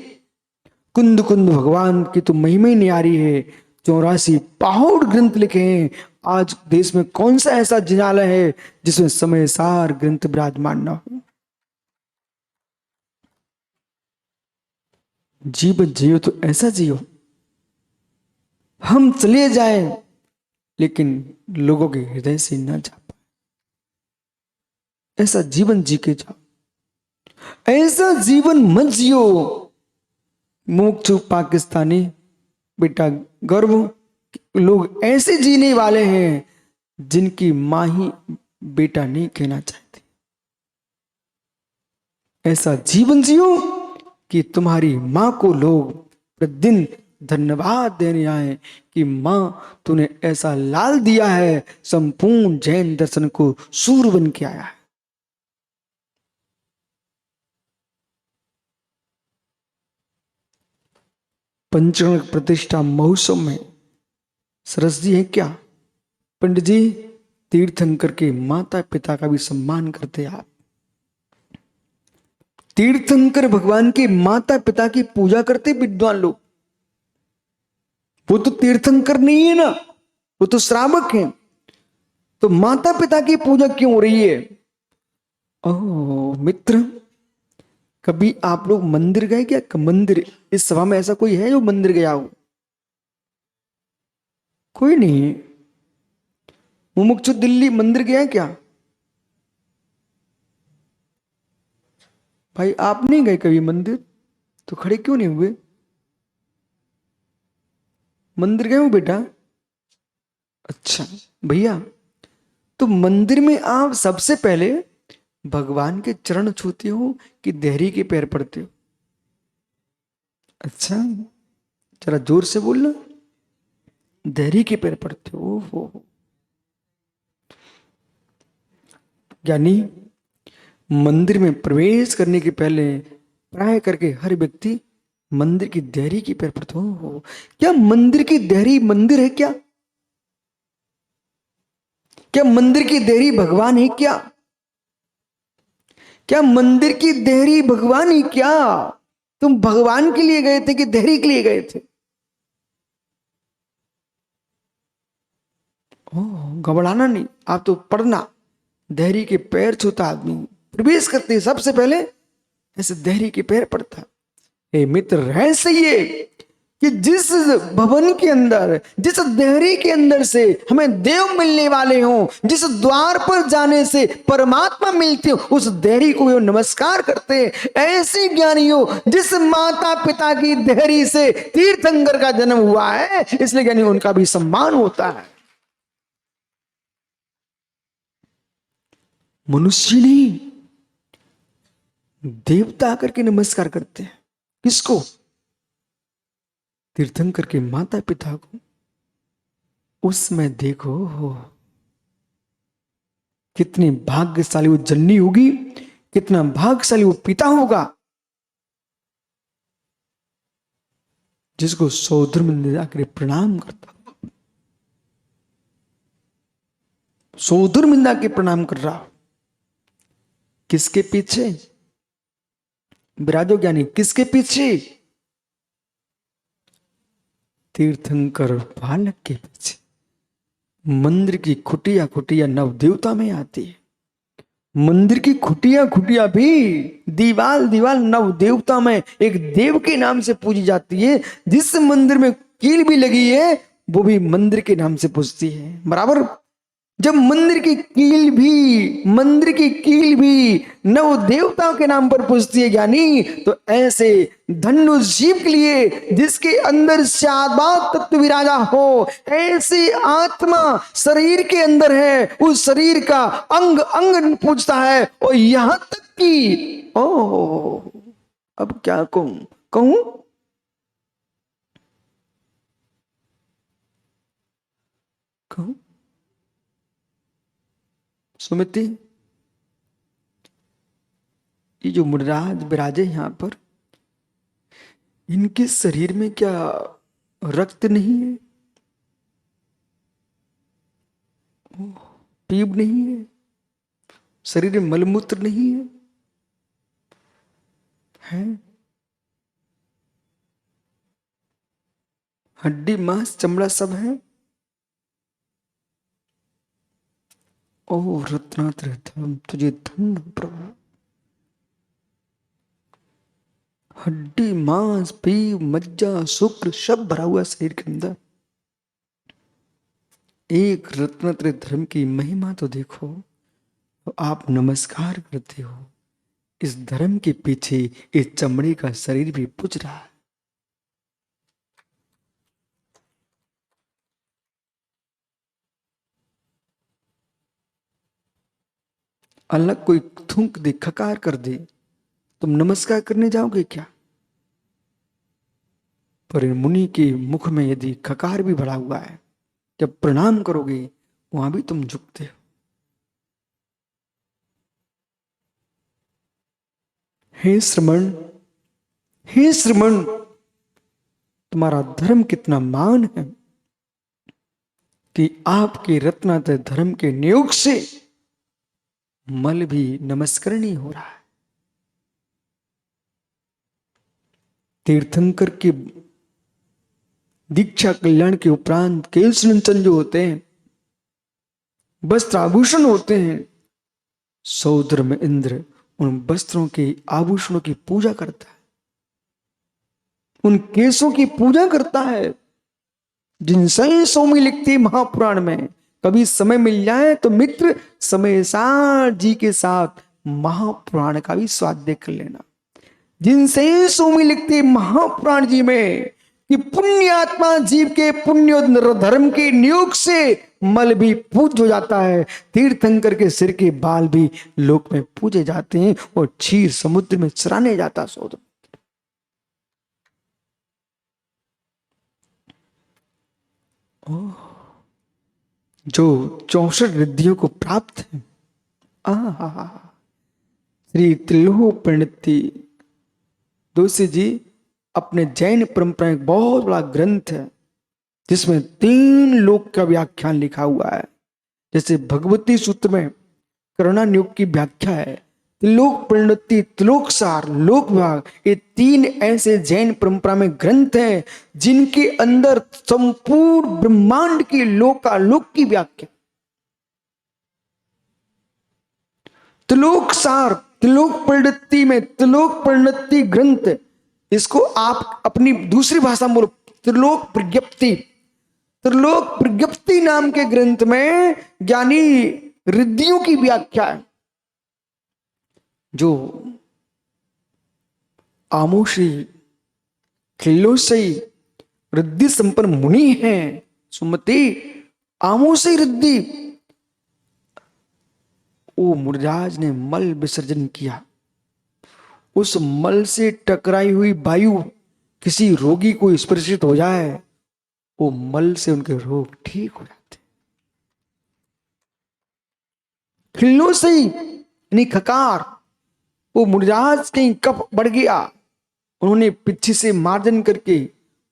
S1: कुंद कुंद भगवान की तो महिमा ही न्यारी है। 84 पहाड़ ग्रंथ लिखे हैं। आज देश में कौन सा ऐसा जिनालय है जिसमें समय सार ग्रंथ विराजमान ना हो। जीवन जियो तो ऐसा जियो, हम चले जाएं लेकिन लोगों के हृदय से ना जा पाए। ऐसा जीवन जी के जाओ, ऐसा जीवन मत जियो। मुक्तु पाकिस्तानी बेटा गर्व, लोग ऐसे जीने वाले हैं जिनकी मां ही बेटा नहीं कहना चाहती। ऐसा जीवन जियो कि तुम्हारी मां को लोग प्रतिदिन धन्यवाद देने आए कि मां तूने ऐसा लाल दिया है, संपूर्ण जैन दर्शन को सूर बन के आया है। पंचगण प्रतिष्ठा महोत्सव में सरस जी है क्या? पंडित जी तीर्थंकर के माता पिता का भी सम्मान करते आप। तीर्थंकर भगवान के माता पिता की पूजा करते विद्वान लोग। वो तो तीर्थंकर नहीं है ना, वो तो श्रावक हैं। तो माता पिता की पूजा क्यों हो रही है? ओह मित्र, कभी आप लोग मंदिर गए क्या? मंदिर, इस सभा में ऐसा कोई है जो मंदिर गया हो? कोई नहीं। मुमुक्षु दिल्ली मंदिर गया क्या? भाई आप नहीं गए कभी मंदिर, तो खड़े क्यों नहीं हुए? मंदिर गए हो बेटा? अच्छा भैया, तो मंदिर में आप सबसे पहले भगवान के चरण छूते हो कि देहरी के पैर पड़ते हो? अच्छा जरा जोर से बोलना। देहरी के पैर पड़ते हो। हो यानी मंदिर में प्रवेश करने के पहले प्राय करके हर व्यक्ति मंदिर की देहरी की पैर पड़ते हो। क्या मंदिर की देहरी मंदिर है क्या? क्या मंदिर की देहरी भगवान है क्या? क्या मंदिर की देहरी भगवान ही क्या? तुम भगवान के लिए गए थे कि देहरी के लिए गए थे? ओह घबराना नहीं, आप तो पढ़ना। देहरी के पैर छूता आदमी प्रवेश करते सबसे पहले ऐसे देहरी के पैर पड़ता। ए मित्र, रहस्य ये कि जिस भवन के अंदर, जिस देहरी के अंदर से हमें देव मिलने वाले हों, जिस द्वार पर जाने से परमात्मा मिलते हो, उस देहरी को नमस्कार करते। ऐसे ज्ञानी हो जिस माता पिता की देहरी से तीर्थंकर का जन्म हुआ है, इसलिए ज्ञानी उनका भी सम्मान होता है। मनुष्य नहीं, देवता आकर के नमस्कार करते हैं। किसको? तीर्थंकर के माता पिता को। उसमें देखो कितनी भाग्यशाली वो जननी होगी, कितना भाग्यशाली वो पिता होगा जिसको सौधर्म में जाकर प्रणाम करता, सौधर्मिंदा के प्रणाम कर रहा। किसके पीछे? विराजो ज्ञानी, किसके पीछे? तीर्थंकर बालक के पीछे। मंदिर की खुटिया खुटिया नव देवता में आती है। मंदिर की खुटिया खुटिया भी दीवाल दीवाल नव देवता में एक देव के नाम से पूजी जाती है। जिस मंदिर में कील भी लगी है वो भी मंदिर के नाम से पूजती है। बराबर। जब मंदिर की कील भी नव देवताओं के नाम पर पूजती है ज्ञानी, तो ऐसे धन्य जीव के लिए जिसके अंदर शादात तत्व विराजा हो, ऐसी आत्मा शरीर के अंदर है, उस शरीर का अंग अंग पूजता है। और यहां तक कि अब क्या कहूं सुमिति, ये जो मुनिराज विराजे यहां पर, इनके शरीर में क्या रक्त नहीं है? पीप नहीं है? शरीर में मलमूत्र नहीं है? हैं? हड्डी मांस चमड़ा सब है? ओह रत्नात्र धर्म, तुझे धन्य प्रभु। हड्डी मांस पीप मज्जा शुक्र सब भरा हुआ शरीर के अंदर। एक रत्नात्र धर्म की महिमा तो देखो। तो आप नमस्कार करते हो, इस धर्म के पीछे इस चमड़े का शरीर भी पूज रहा है। अलग कोई थूक दे, खकार कर दे, तुम नमस्कार करने जाओगे क्या? पर मुनि के मुख में यदि खकार भी भरा हुआ है, जब प्रणाम करोगे वहां भी तुम झुकते हो। हे श्रमण, हे श्रमण, तुम्हारा धर्म कितना मान है कि आपके रत्नात्रय धर्म के नियोग से मल भी नमस्करणीय हो रहा है। तीर्थंकर के दीक्षा कल्याण के उपरांत केशरंचन जो होते हैं, वस्त्र आभूषण होते हैं, सौद्र में इंद्र उन वस्त्रों के आभूषणों की पूजा करता है, उन केसों की पूजा करता है। जिनसे सोमी लिखती महापुराण में, कभी समय मिल जाए तो मित्र समय सार जी के साथ महापुराण का भी स्वाद देख लेना। जिनसे सोमी लिखती महापुराण जी में कि पुण्य आत्मा जीव के पुण्य धर्म के नियोग से मल भी पूज हो जाता है। तीर्थंकर के सिर के बाल भी लोक में पूजे जाते हैं और क्षीर समुद्र में चराने जाता सौद। जो 64 रिद्धियों को प्राप्त है। श्री त्रिलोह प्रणति दोषी जी अपने जैन परंपरा एक बहुत बड़ा ग्रंथ है जिसमें 3 लोक का व्याख्यान लिखा हुआ है। जैसे भगवती सूत्र में करुणा नियोग की व्याख्या है, त्रिलोक प्रणति, त्रिलोक सार, लोक विभाग, ये 3 ऐसे जैन परंपरा में ग्रंथ हैं जिनके अंदर संपूर्ण ब्रह्मांड की लोकालोक की व्याख्या। त्रिलोक सार, त्रिलोक प्रणति में त्रिलोक प्रणति ग्रंथ, इसको आप अपनी दूसरी भाषा में बोलो त्रिलोक प्रज्ञप्ति। त्रिलोक प्रज्ञप्ति नाम के ग्रंथ में ज्ञानी रिद्धियों की व्याख्या है। जो आमोशी खिल्लोसई रिद्धि संपन्न मुनि हैं, सुमति आमोशी रिद्धि, वो मुनिराज ने मल विसर्जन किया, उस मल से टकराई हुई वायु किसी रोगी को स्पर्शित हो जाए, वो मल से उनके रोग ठीक हो जाते। खिल्लों से ही यानी खकार, वो मुनिराज कहीं कफ बढ़ गया, उन्होंने पीछे से मार्जन करके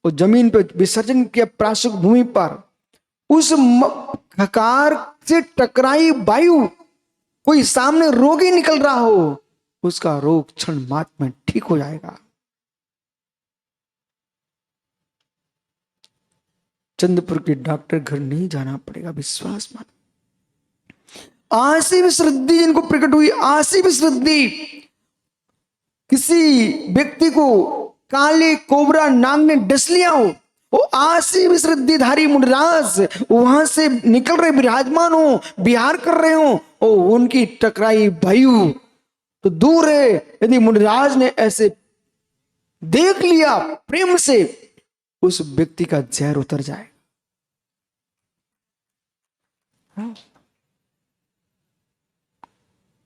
S1: और जमीन पर विसर्जन किया प्राशुक भूमि पर। उस खकार से टकराई वायु कोई सामने रोगी निकल रहा हो, उसका रोग क्षण मात्र में ठीक हो जाएगा। चंद्रपुर के डॉक्टर घर नहीं जाना पड़ेगा, विश्वास मान। आसी विश्रुद्धि जिनको प्रकट हुई, आसी विश्रुद्धि, किसी व्यक्ति को काले कोबरा नाग ने डस लिया हो, वो आसी विश्रुद्धिधारी मुनिराज वहां से निकल रहे, विराजमान हो, विहार कर रहे हो, और उनकी टकराई वायु तो दूर है, यदि मुनिराज ने ऐसे देख लिया प्रेम से, उस व्यक्ति का जहर उतर जाए।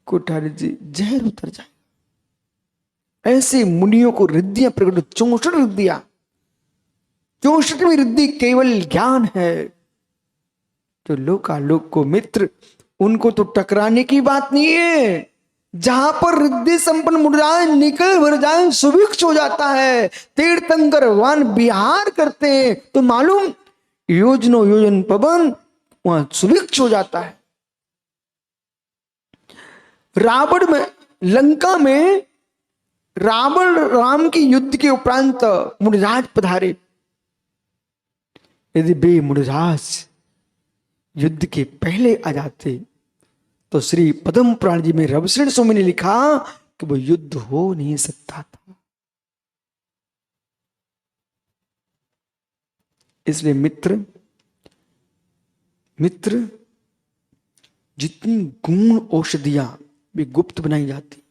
S1: कोठारी जी, जहर उतर जाए। ऐसे मुनियों को रिद्धियां प्रकट, 64 रिद्धियां, 64वीं रिद्धि केवल ज्ञान है। जो लोकालोक को मित्र, उनको तो टकराने की बात नहीं है। जहां पर रिद्धि संपन्न मुनिराज निकल भर जाए, सुभिक्ष हो जाता है, तीर्थंकर वन विहार करते हैं, तो मालूम योजनो योजन पवन वहां सुभिक्ष हो जाता है। रावण में, लंका में रावण राम की युद्ध के उपरांत मुनिराज पधारे। यदि वे मुनिराज युद्ध के पहले आ जाते तो श्री पद्म पुराण जी में रविशरण स्वामी ने लिखा कि वो युद्ध हो नहीं सकता था। इसलिए मित्र, जितनी गूढ़ औषधियां वे गुप्त बनाई जाती,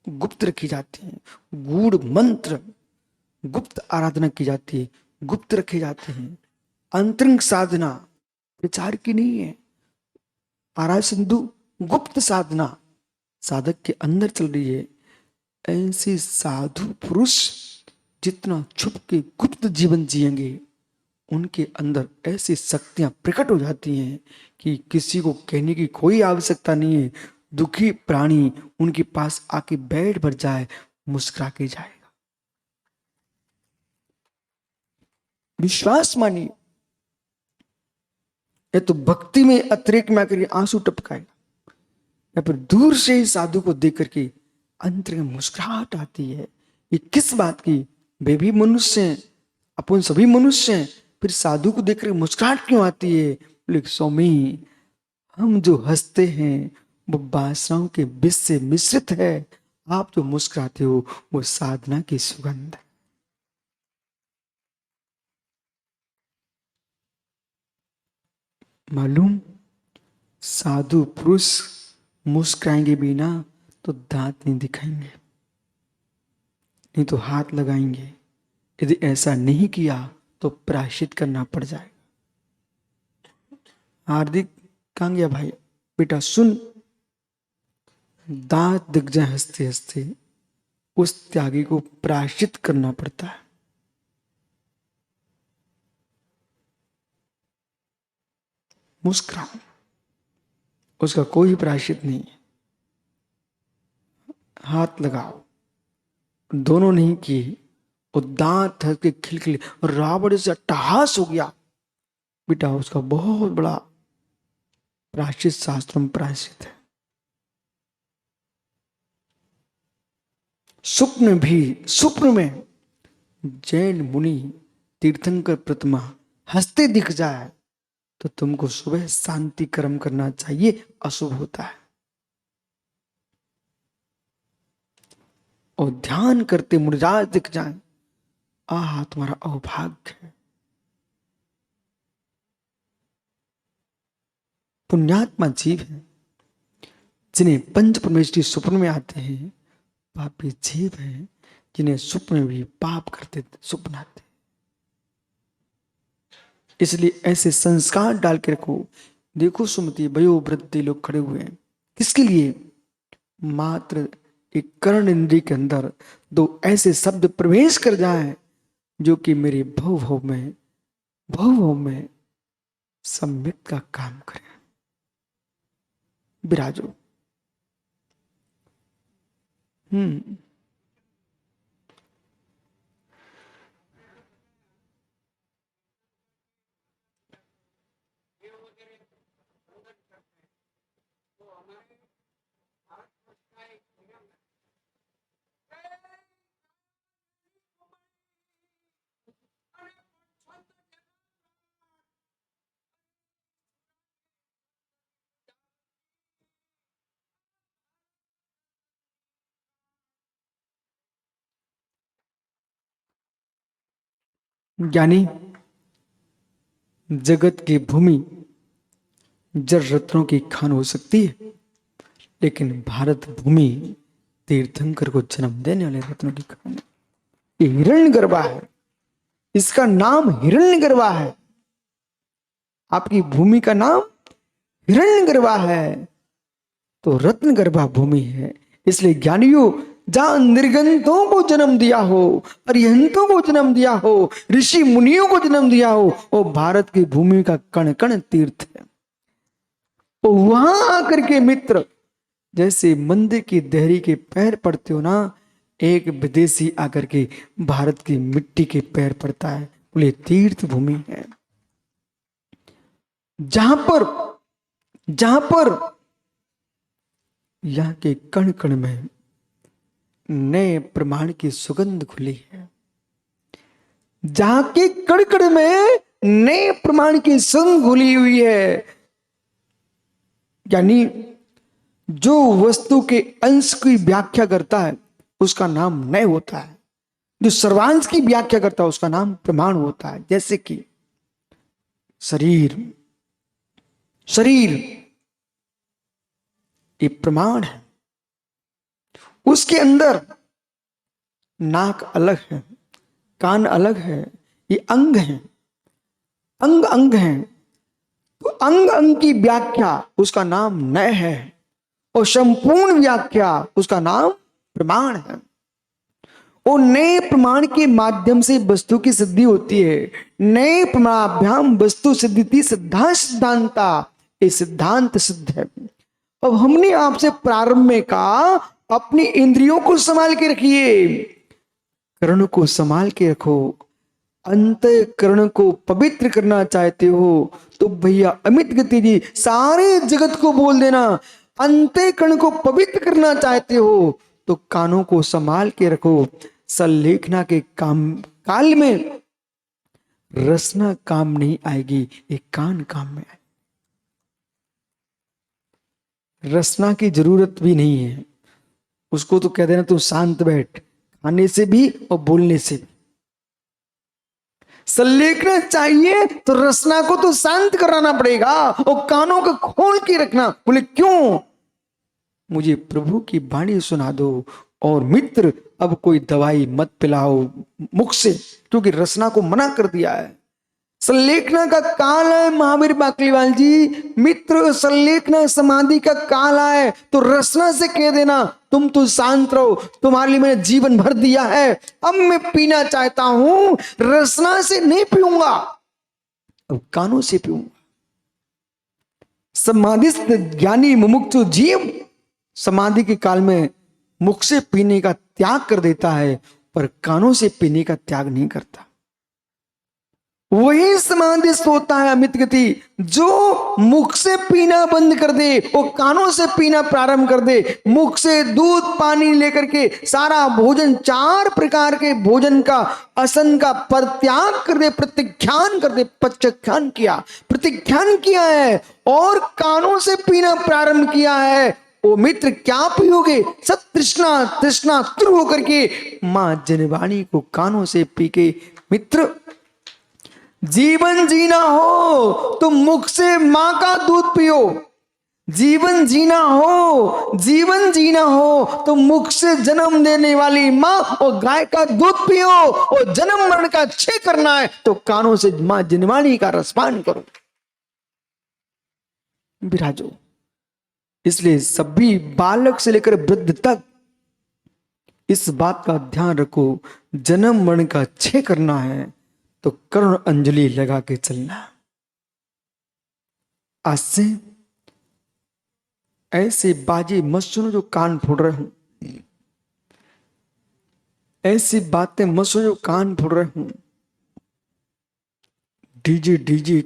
S1: गुप्त रखी जाती हैं, गूढ़ मंत्र गुप्त आराधना की जाती है, गुप्त रखे जाते हैं। अंतरंग साधना विचार की नहीं है, आराध सिंधु गुप्त साधना साधक के अंदर चल रही है। ऐसे साधु पुरुष जितना छुप के गुप्त जीवन जिएंगे, उनके अंदर ऐसी शक्तियां प्रकट हो जाती हैं कि किसी को कहने की कोई आवश्यकता नहीं है। दुखी प्राणी उनके पास आके बैठ भर जाए, मुस्कुरा के जाएगा। विश्वास मानिए, या तो भक्ति में अतिरेक में आकर आंसू टपकाएगा, या फिर दूर से ही साधु को देख करके अंतर में मुस्कुराहट आती है। ये किस बात की? वे भी मनुष्य हैं, अपन सभी मनुष्य हैं, फिर साधु को देखकर मुस्कुराहट क्यों आती है? बोले स्वामी, हम जो हंसते हैं वो वासनाओं के विष से मिश्रित है, आप जो मुस्कुराते हो वो साधना की सुगंध है। मालूम, साधु पुरुष मुस्कुराएंगे बिना तो दांत नहीं दिखाएंगे, नहीं तो हाथ लगाएंगे। यदि ऐसा नहीं किया तो प्रायश्चित करना पड़ जाएगा। हार्दिक कहाँ गया भाई? बेटा सुन, दांत दिख जाए हंसते हंसते, उस त्यागी को प्रायश्चित करना पड़ता है। मुस्कुराओ, उसका कोई प्रायश्चित नहीं है। हाथ लगाओ, दोनों नहीं किए और दांत हंस के खिलखिले, रावण से अट्टहास हो गया, बेटा उसका बहुत बड़ा प्रायश्चित शास्त्र में प्रायश्चित है। स्वप्न में जैन मुनि तीर्थंकर प्रतिमा हंसते दिख जाए तो तुमको सुबह शांति कर्म करना चाहिए, अशुभ होता है। और ध्यान करते मुनिराज दिख जाए, आह तुम्हारा अभाग्य है। पुण्यात्मा जीव है जिन्हें पंच परमेश्वरी स्वप्न में आते हैं, पापी जीव है जिन्हें स्वप्न में भी पाप करते स्वप्न आते। इसलिए ऐसे संस्कार डाल के रखो। देखो सुमति, वयो वृद्धि लोग खड़े हुए हैं, किसके लिए? मात्र एक कर्ण इंद्रिय के अंदर दो ऐसे शब्द प्रवेश कर जाए जो कि मेरे भव में सम्यक का काम करें। विराजो। ज्ञानी, जगत की भूमि जड़ रत्नों की खान हो सकती है, लेकिन भारत भूमि तीर्थंकर को जन्म देने वाले रत्नों की खान है। ये हिरण्यगर्भा है, इसका नाम हिरण्यगर्भा है। आपकी भूमि का नाम हिरण्यगर्भा है, तो रत्नगर्भा भूमि है। इसलिए ज्ञानियों, जहां निर्गंतों को जन्म दिया हो, अरिहंतों को जन्म दिया हो, ऋषि मुनियों को जन्म दिया हो, वो भारत की भूमि का कण कण तीर्थ है। तो वहां आकर के मित्र, जैसे मंदिर की देहरी के पैर पड़ते हो ना, एक विदेशी आकर के भारत की मिट्टी के पैर पड़ता है, बोले तीर्थ भूमि है। जहां पर यहाँ के कण कण में नए प्रमाण की सुगंध खुली है, जहां के कण कण में नए प्रमाण की सुगंध खुली हुई है। यानी जो वस्तु के अंश की व्याख्या करता है उसका नाम नय होता है, जो सर्वांश की व्याख्या करता है उसका नाम प्रमाण होता है। जैसे कि शरीर ये प्रमाण है, उसके अंदर नाक अलग है, कान अलग है, ये अंग है, अंग है, तो अंग की व्याख्या उसका नाम नय है, और संपूर्ण व्याख्या उसका नाम प्रमाण है। और नए प्रमाण के माध्यम से वस्तु की सिद्धि होती है। नए प्रमाणाभ्याम वस्तु सिद्धि सिद्धांता, ये सिद्धांत सिद्ध है। अब हमने आपसे प्रारंभ में कहा अपनी इंद्रियों को संभाल के रखिए, कर्ण को संभाल के रखो। अंतःकरण को पवित्र करना चाहते हो तो भैया अमित गति जी सारे जगत को बोल देना, अंतःकरण को पवित्र करना चाहते हो तो कानों को संभाल के रखो। संलेखना के काल में रसना काम नहीं आएगी, ये कान काम में आएगी। रसना की जरूरत भी नहीं है, उसको तो कह देना तू शांत बैठ, खाने से भी और बोलने से भी। संलेखना चाहिए तो रसना को तो शांत कराना पड़ेगा और कानों को खोल के रखना। बोले क्यों? मुझे प्रभु की वाणी सुना दो। और मित्र अब कोई दवाई मत पिलाओ मुख से, क्योंकि रसना को मना कर दिया है। संलेखना का काल है महावीर बाकलीवाल जी, मित्र संलेखना समाधि का काल है, तो रसना से कह देना तुम तो शांत रहो, तुम्हारे लिए मैंने जीवन भर दिया है, अब मैं पीना चाहता हूं, रसना से नहीं पीऊंगा, अब कानों से पीऊंगा। समाधिस्थ ज्ञानी मुमुक्षु जीव समाधि के काल में मुख से पीने का त्याग कर देता है, पर कानों से पीने का त्याग नहीं करता। वही समाधिस्थ होता है अमित गति, जो मुख से पीना बंद कर दे, वो कानों से पीना प्रारंभ कर दे। मुख से दूध पानी लेकर के सारा भोजन, 4 प्रकार के भोजन का असन का परित्याग कर दे, प्रतिख्यान कर दे। प्रत्यख्यान किया, प्रतिख्यान किया है और कानों से पीना प्रारंभ किया है। ओ मित्र क्या पियोगे? सब तृष्णा तुर होकर के मां जनवाणी को कानों से पी के। मित्र जीवन जीना हो तो मुख से मां का दूध पियो, जीवन जीना हो तो मुख से जन्म देने वाली मां और गाय का दूध पियो। और जन्म मरण का क्षय करना है तो कानों से मां जनवाणी का रसपान करो। विराजो। इसलिए सभी बालक से लेकर वृद्ध तक इस बात का ध्यान रखो, जन्म मरण का क्षय करना है तो करुण अंजलि लगा के चलना। आज से ऐसे बाजे मत सुनो जो कान फोड़ रहे हो, ऐसी बातें मत सुनो जो कान फोड़ रहे हो। डीजे डीजे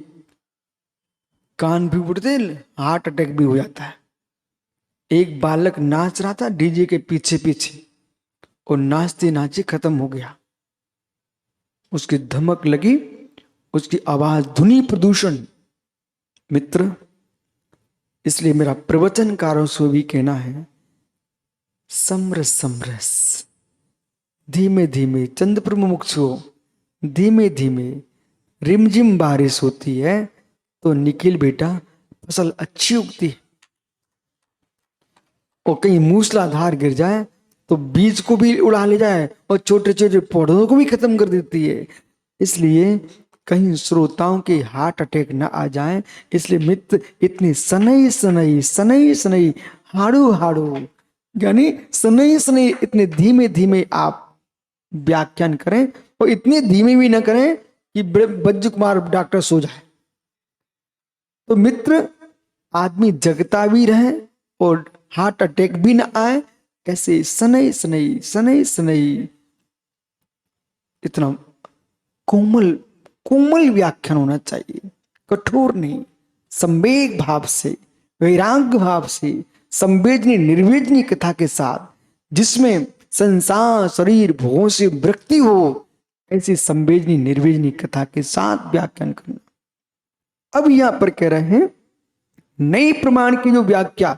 S1: कान भी उड़ते, हार्ट अटैक भी हो जाता है। एक बालक नाच रहा था डीजे के पीछे पीछे और नाचते नाचते खत्म हो गया। उसकी धमक लगी, उसकी आवाज, ध्वनि प्रदूषण। मित्र, इसलिए मेरा प्रवचनकारों से भी कहना है, समरस समरस, धीमे धीमे चंद्र मुमुक्षु, धीमे धीमे रिमझिम बारिश होती है तो निखिल बेटा फसल अच्छी उगती है। और कहीं मूसलाधार गिर जाए तो बीज को भी उड़ा ले जाए और छोटे छोटे पौधों को भी खत्म कर देती है। इसलिए कहीं श्रोताओं के हार्ट अटैक ना आ जाए, इसलिए मित्र इतनी सनई सनई सनई सनई हाड़ू हाड़ू यानी सनई सनई इतने धीमे धीमे आप व्याख्यान करें, और इतने धीमे भी ना करें कि बज्जू कुमार डॉक्टर सो जाए। तो मित्र, आदमी जगता भी रहे और हार्ट अटैक भी ना आए, ऐसे सनई सनई सनई सनई इतना कोमल कोमल व्याख्यान होना चाहिए, कठोर नहीं, संवेग भाव से, वैराग्य भाव से, संवेदनी निर्वेदनी कथा के साथ, जिसमें संसार शरीर भोगों से विरक्ति हो, ऐसी संवेदनी निर्वेदनी कथा के साथ व्याख्यान करना। अब यहां पर कह रहे हैं नई प्रमाण की जो व्याख्या,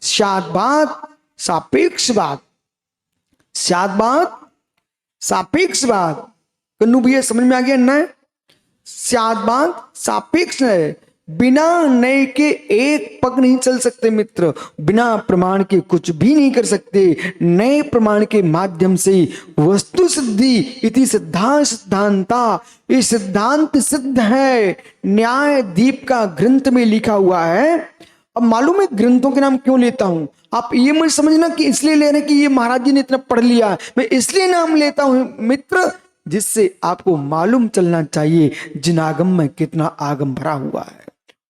S1: शादबाद सापेक्षवाद, शादबाद सापेक्षवाद, कन्नू भैया समझ में आ गया ना? शादबाद सापेक्ष है, बिना नए के एक पग नहीं चल सकते मित्र, बिना प्रमाण के कुछ भी नहीं कर सकते। नए प्रमाण के माध्यम से वस्तु सिद्धि इति सिद्धांत सिद्धांता, ये सिद्धांत सिद्ध है। न्याय दीप का ग्रंथ में लिखा हुआ है। अब मालूम है ग्रंथों के नाम क्यों लेता हूं? आप ये मत समझना कि इसलिए ले रहे कि ये महाराज जी ने इतना पढ़ लिया, मैं इसलिए नाम लेता हूं मित्र, जिससे आपको मालूम चलना चाहिए जिनागम में कितना आगम भरा हुआ है,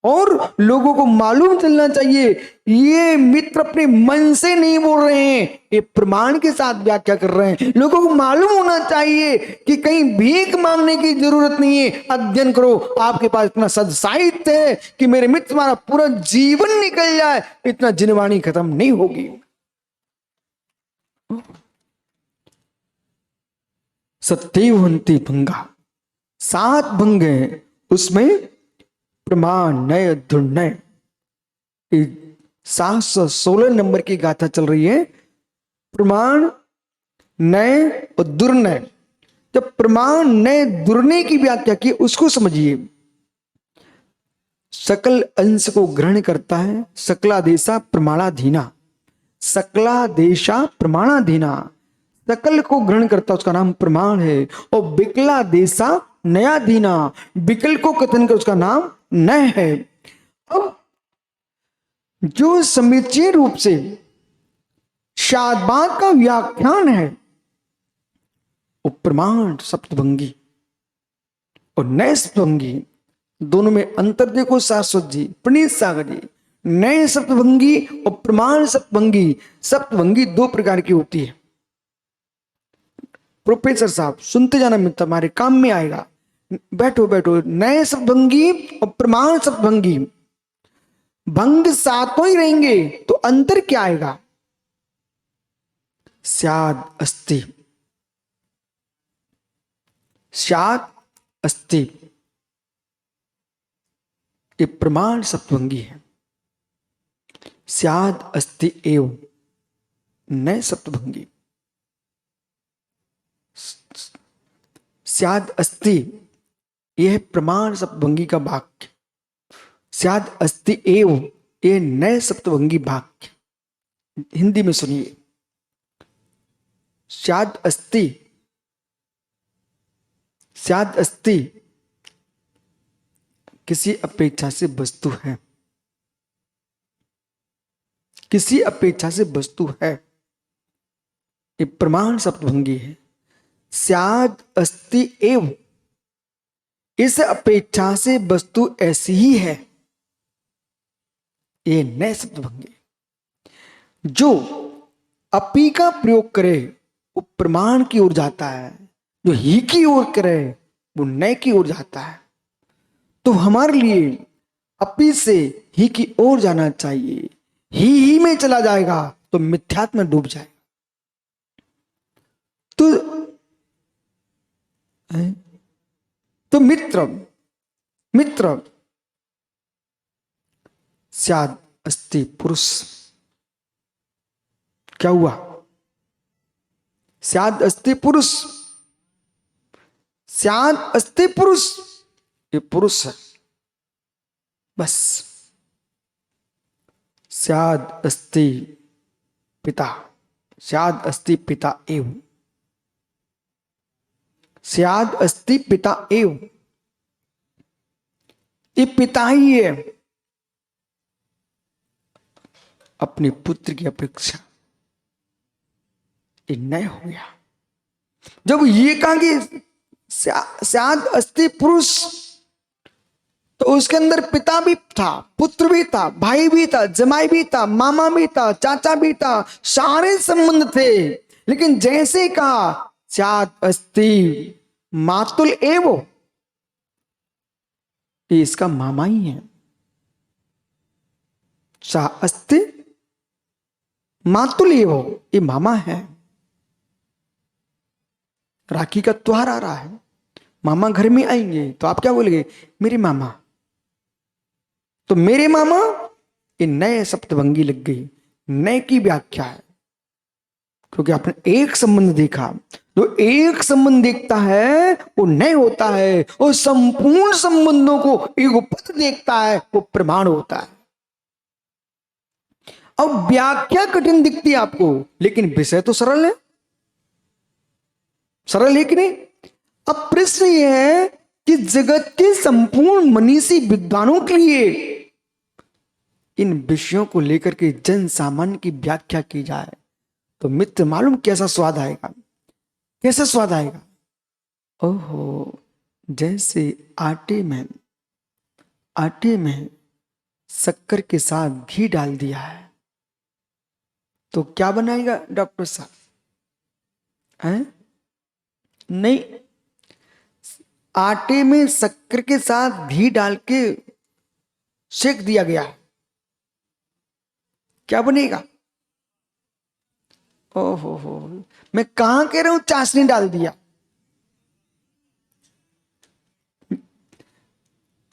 S1: और लोगों को मालूम चलना चाहिए ये मित्र अपने मन से नहीं बोल रहे हैं, ये प्रमाण के साथ व्याख्या कर रहे हैं। लोगों को मालूम होना चाहिए कि कहीं भीख मांगने की जरूरत नहीं है, अध्ययन करो, आपके पास इतना सद साहित्य है कि मेरे मित्र तुम्हारा पूरा जीवन निकल जाए, इतना जिनवाणी खत्म नहीं होगी। सत्यवंती भंगा, 7 भंग है, उसमें प्रमाण नय दुर्नय, 716 नंबर की गाथा चल रही है। प्रमाण नय और दुर्नय, जब प्रमाण नय दुर्नय की व्याख्या की उसको समझिए। सकल अंश को ग्रहण करता है, सकलादेशा प्रमाणाधीना, सकलादेशा प्रमाणाधीना, सकल को ग्रहण करता उसका नाम प्रमाण है। और विकला देशा नयाधीना, विकल को कथन कर उसका नाम नय है। अब जो समीचीन रूप से शादबाद का व्याख्यान है वो प्रमाण सप्तभंगी और नय सप्तभंगी, दोनों में अंतर देखो शाश्वत जी, प्रणीत सागर जी। नय सप्तभंगी और प्रमाण सप्तभंगी, सप्तभंगी 2 प्रकार की होती है। प्रोफेसर साहब सुनते जाना मित्र, हमारे काम में आएगा। बैठो बैठो, नए सप्तभंगी और प्रमाण सप्तभंगी, भंग 7 ही रहेंगे तो अंतर क्या आएगा? स्याद अस्ति, स्याद अस्ति, ये प्रमाण सप्तभंगी है। स्याद अस्ति एव नए सप्तभंगी, स्याद अस्ति यह प्रमाण सप्तभंगी का वाक्य, स्याद अस्ति एव ये नए सप्तभंगी वाक्य। हिंदी में सुनिए, स्याद अस्ति, स्याद अस्ति किसी अपेक्षा से वस्तु है, किसी अपेक्षा से वस्तु है। ये प्रमाण सप्तभंगी है। स्याद अस्ति एव, इस अपेक्षा से वस्तु ऐसी ही है, ये नए सप्तभंगी। जो अपी का प्रयोग करे वो प्रमाण की ओर जाता है, जो ही की ओर करे वो नए की ओर जाता है। तो हमारे लिए अपी से ही की ओर जाना चाहिए। ही में चला जाएगा तो मिथ्यात्व में डूब जाएगा। तो मित्र स्याद अस्ति पुरुष, क्या हुआ? स्याद अस्ति पुरुष, स्याद अस्ति पुरुष, ये पुरुष है बस। स्याद अस्ति पिता, स्याद अस्ति पिता एव, स्याद अस्ति पिता एव, ये पिता ही है अपने पुत्र की अपेक्षा। ये नए हो गया। जब ये कहा कि स्याद अस्ति पुरुष, तो उसके अंदर पिता भी था, पुत्र भी था, भाई भी था, जमाई भी था, मामा भी था, चाचा भी था, सारे संबंध थे। लेकिन जैसे कहा स्याद अस्ति मातुल एवो, ये इसका मामा ही है। सा अस्ति मातुल एवो, ये मामा है। राखी का त्योहार आ रहा है, मामा घर में आएंगे तो आप क्या बोलेंगे? मेरे मामा। तो मेरे मामा, ये नए सप्तभंगी लग गई। नए की व्याख्या है, क्योंकि आपने एक संबंध देखा। जो एक संबंध देखता है वो नए होता है, और संपूर्ण संबंधों को एक पद देखता है वो प्रमाण होता है। अब व्याख्या कठिन दिखती है आपको, लेकिन विषय तो सरल है। सरल है कि नहीं? अब प्रश्न यह है कि जगत के संपूर्ण मनीषी विद्वानों के लिए इन विषयों को लेकर के जन सामान्य की व्याख्या की जाए तो मित्र मालूम कैसा स्वाद आएगा? कैसा स्वाद आएगा? ओहो, जैसे आटे में शक्कर के साथ घी डाल दिया है तो क्या बनाएगा डॉक्टर साहब? हैं? नहीं, आटे में शक्कर के साथ घी डाल के सेक दिया गया है, क्या बनेगा? ओहो, मैं कहां कह रहा हूं चाशनी डाल दिया।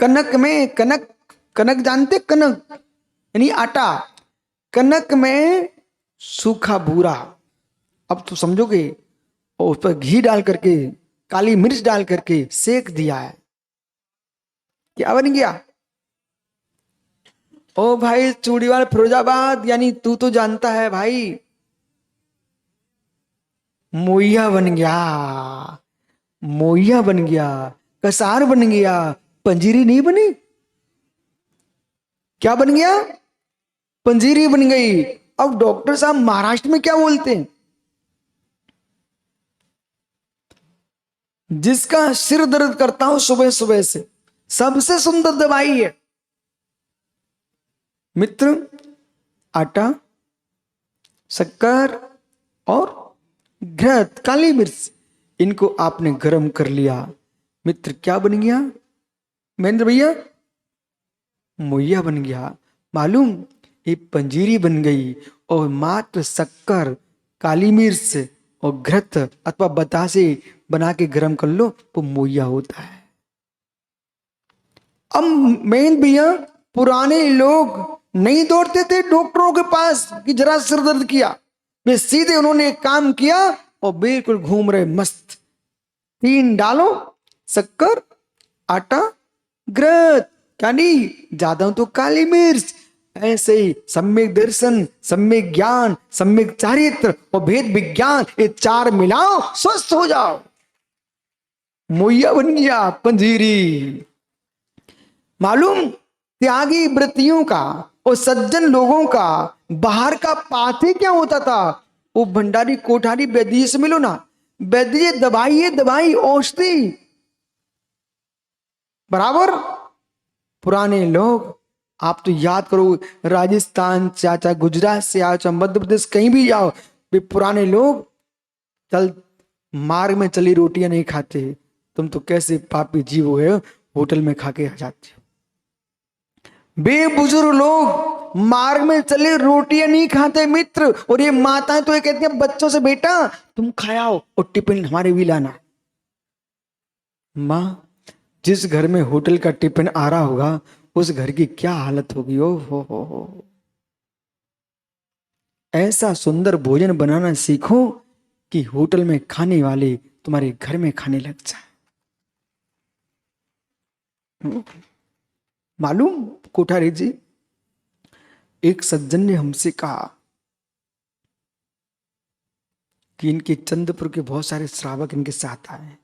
S1: कनक जानते? कनक यानी आटा, कनक में सूखा भूरा। अब तो समझोगे, और उस पर घी डाल करके, काली मिर्च डाल करके सेक दिया है, क्या बन गया? ओ भाई चूड़ीवाल फिरोजाबाद, यानी तू तो जानता है भाई, मोइया बन गया। मोइया बन गया, कसार बन गया, पंजीरी नहीं बनी। क्या बन गया? पंजीरी बन गई। अब डॉक्टर साहब महाराष्ट्र में क्या बोलते हैं? जिसका सिर दर्द करता हो सुबह सुबह से, सबसे सुंदर दवाई है मित्र आटा, शक्कर और घृत, काली मिर्च। इनको आपने गर्म कर लिया, मित्र क्या बन गया महेंद्र भैया? मोइया बन गया। मालूम, ये पंजीरी बन गई। और मात्र शक्कर, काली मिर्च और घृत अथवा बतासे बना के गर्म कर लो तो मोइया होता है। अब महेंद्र भैया, पुराने लोग नहीं दौड़ते थे डॉक्टरों के पास कि जरा सिर दर्द किया, वे सीधे उन्होंने एक काम किया और बिल्कुल घूम रहे मस्त। 3 डालो, शक्कर, आटा, घृत, यानी ज्यादा तो काली मिर्च। ऐसे ही सम्यक दर्शन, सम्यक ज्ञान, सम्यक चारित्र और भेद विज्ञान, ये 4 मिलाओ, स्वस्थ हो जाओ। मोइया बन गया पंजीरी। मालूम, त्यागी व्रतियों का और सज्जन लोगों का बाहर का पाथे क्या होता था? वो भंडारी कोठारी वैद्य से मिलो ना, वैद्य दवाई है, दवाई औषधि बराबर। पुराने लोग, आप तो याद करो, राजस्थान से आओ, चाहे गुजरात से आओ, चाहे मध्य प्रदेश, कहीं भी जाओ, वे पुराने लोग चल मार्ग में चली रोटियां नहीं खाते। तुम तो कैसे पापी जीव हो गए, होटल में खा के आ जाते हो। बेबुजुर्ग लोग मार्ग में चले रोटियां नहीं खाते मित्र, और ये माताएं तो ये कहती हैं बच्चों से, बेटा तुम खाओ और टिफिन हमारे भी लाना। माँ, जिस घर में होटल का टिफिन आ रहा होगा उस घर की क्या हालत होगी। ओ हो, ऐसा सुंदर भोजन बनाना सीखो कि होटल में खाने वाले तुम्हारे घर में खाने लग जाए। मालूम कोठारी जी, एक सज्जन ने हमसे कहा कि इनके चंद्रपुर के बहुत सारे श्रावक इनके साथ आए,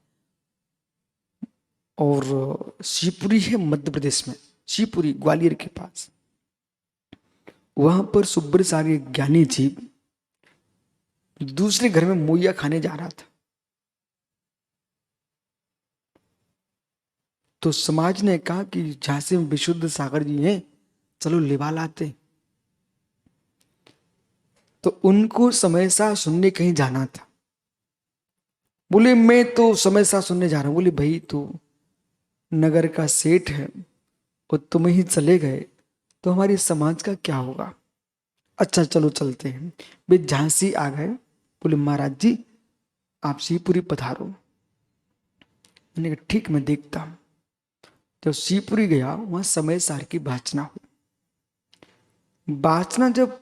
S1: और शिवपुरी है मध्य प्रदेश में, शिवपुरी ग्वालियर के पास। वहां पर सुब्र सागर ज्ञानी जी दूसरे घर में मुइया खाने जा रहा था, तो समाज ने कहा कि झांसी में विशुद्ध सागर जी हैं, चलो लेवा लाते। तो उनको समय सा सुनने कहीं जाना था। बोले मैं तो समय सा सुनने जा रहा हूं। बोले भाई तू नगर का सेठ है और तुम ही चले गए तो हमारी समाज का क्या होगा। अच्छा चलो चलते हैं। वे झांसी आ गए। बोले महाराज जी आप शिवपुरी पधारो। मैंने कहा ठीक, मैं देखता हूं। जब शिवपुरी गया वहां समय सार की वाचना हुई। वाचना जब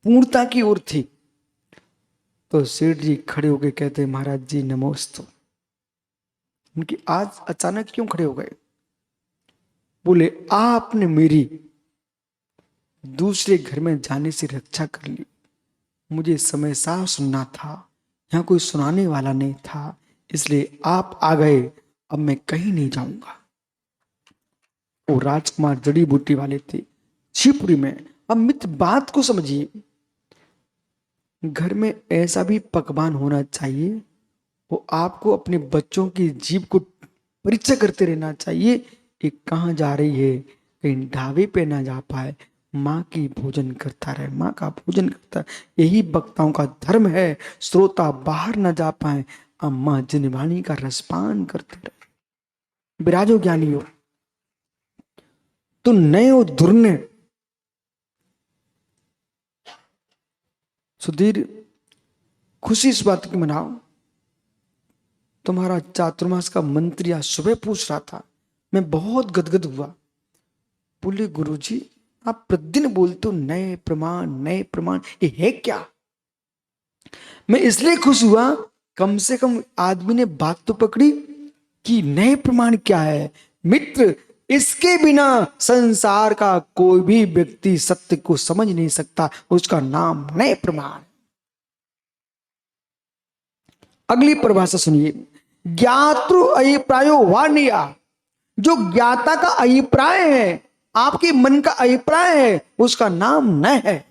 S1: पूर्णता की ओर थी तो सेठ जी खड़े होके कहते महाराज जी नमोस्तु। उनकी आज अचानक क्यों खड़े हो गए। बोले आपने मेरी दूसरे घर में जाने से रक्षा कर ली। मुझे समय साफ सुनना था, यहां कोई सुनाने वाला नहीं था, इसलिए आप आ गए। अब मैं कहीं नहीं जाऊंगा। वो राजकुमार जड़ी बूटी वाले थे शिवपुरी में। अब मित्र बात को समझिए, घर में ऐसा भी पकवान होना चाहिए, वो आपको अपने बच्चों की जीभ को परीक्षा करते रहना चाहिए। ये कहाँ जा रही है, कहीं ढाबे पे ना जा पाए, माँ की भोजन करता रहे, माँ का भोजन करता है। यही वक्ताओं का धर्म है। श्रोता बाहर ना जा पाए, अम्मा जिनवाणी का रसपान करते रहे। विराजो ज्ञानी हो तो नए और दुर्ने सुधीर खुशी इस बात की मनाओ, तुम्हारा चातुर्मास का मंत्र या सुबह पूछ रहा था, मैं बहुत गदगद हुआ। बोले गुरुजी आप प्रतिदिन बोलते हो नए प्रमाण नए प्रमाण, ये है क्या। मैं इसलिए खुश हुआ, कम से कम आदमी ने बात तो पकड़ी कि नए प्रमाण क्या है। मित्र इसके बिना संसार का कोई भी व्यक्ति सत्य को समझ नहीं सकता, उसका नाम नए प्रमाण। अगली परिभाषा सुनिए, ज्ञातृ अभिप्रायो वार्णिया। जो ज्ञाता का अभिप्राय है, आपके मन का अभिप्राय है, उसका नाम न है।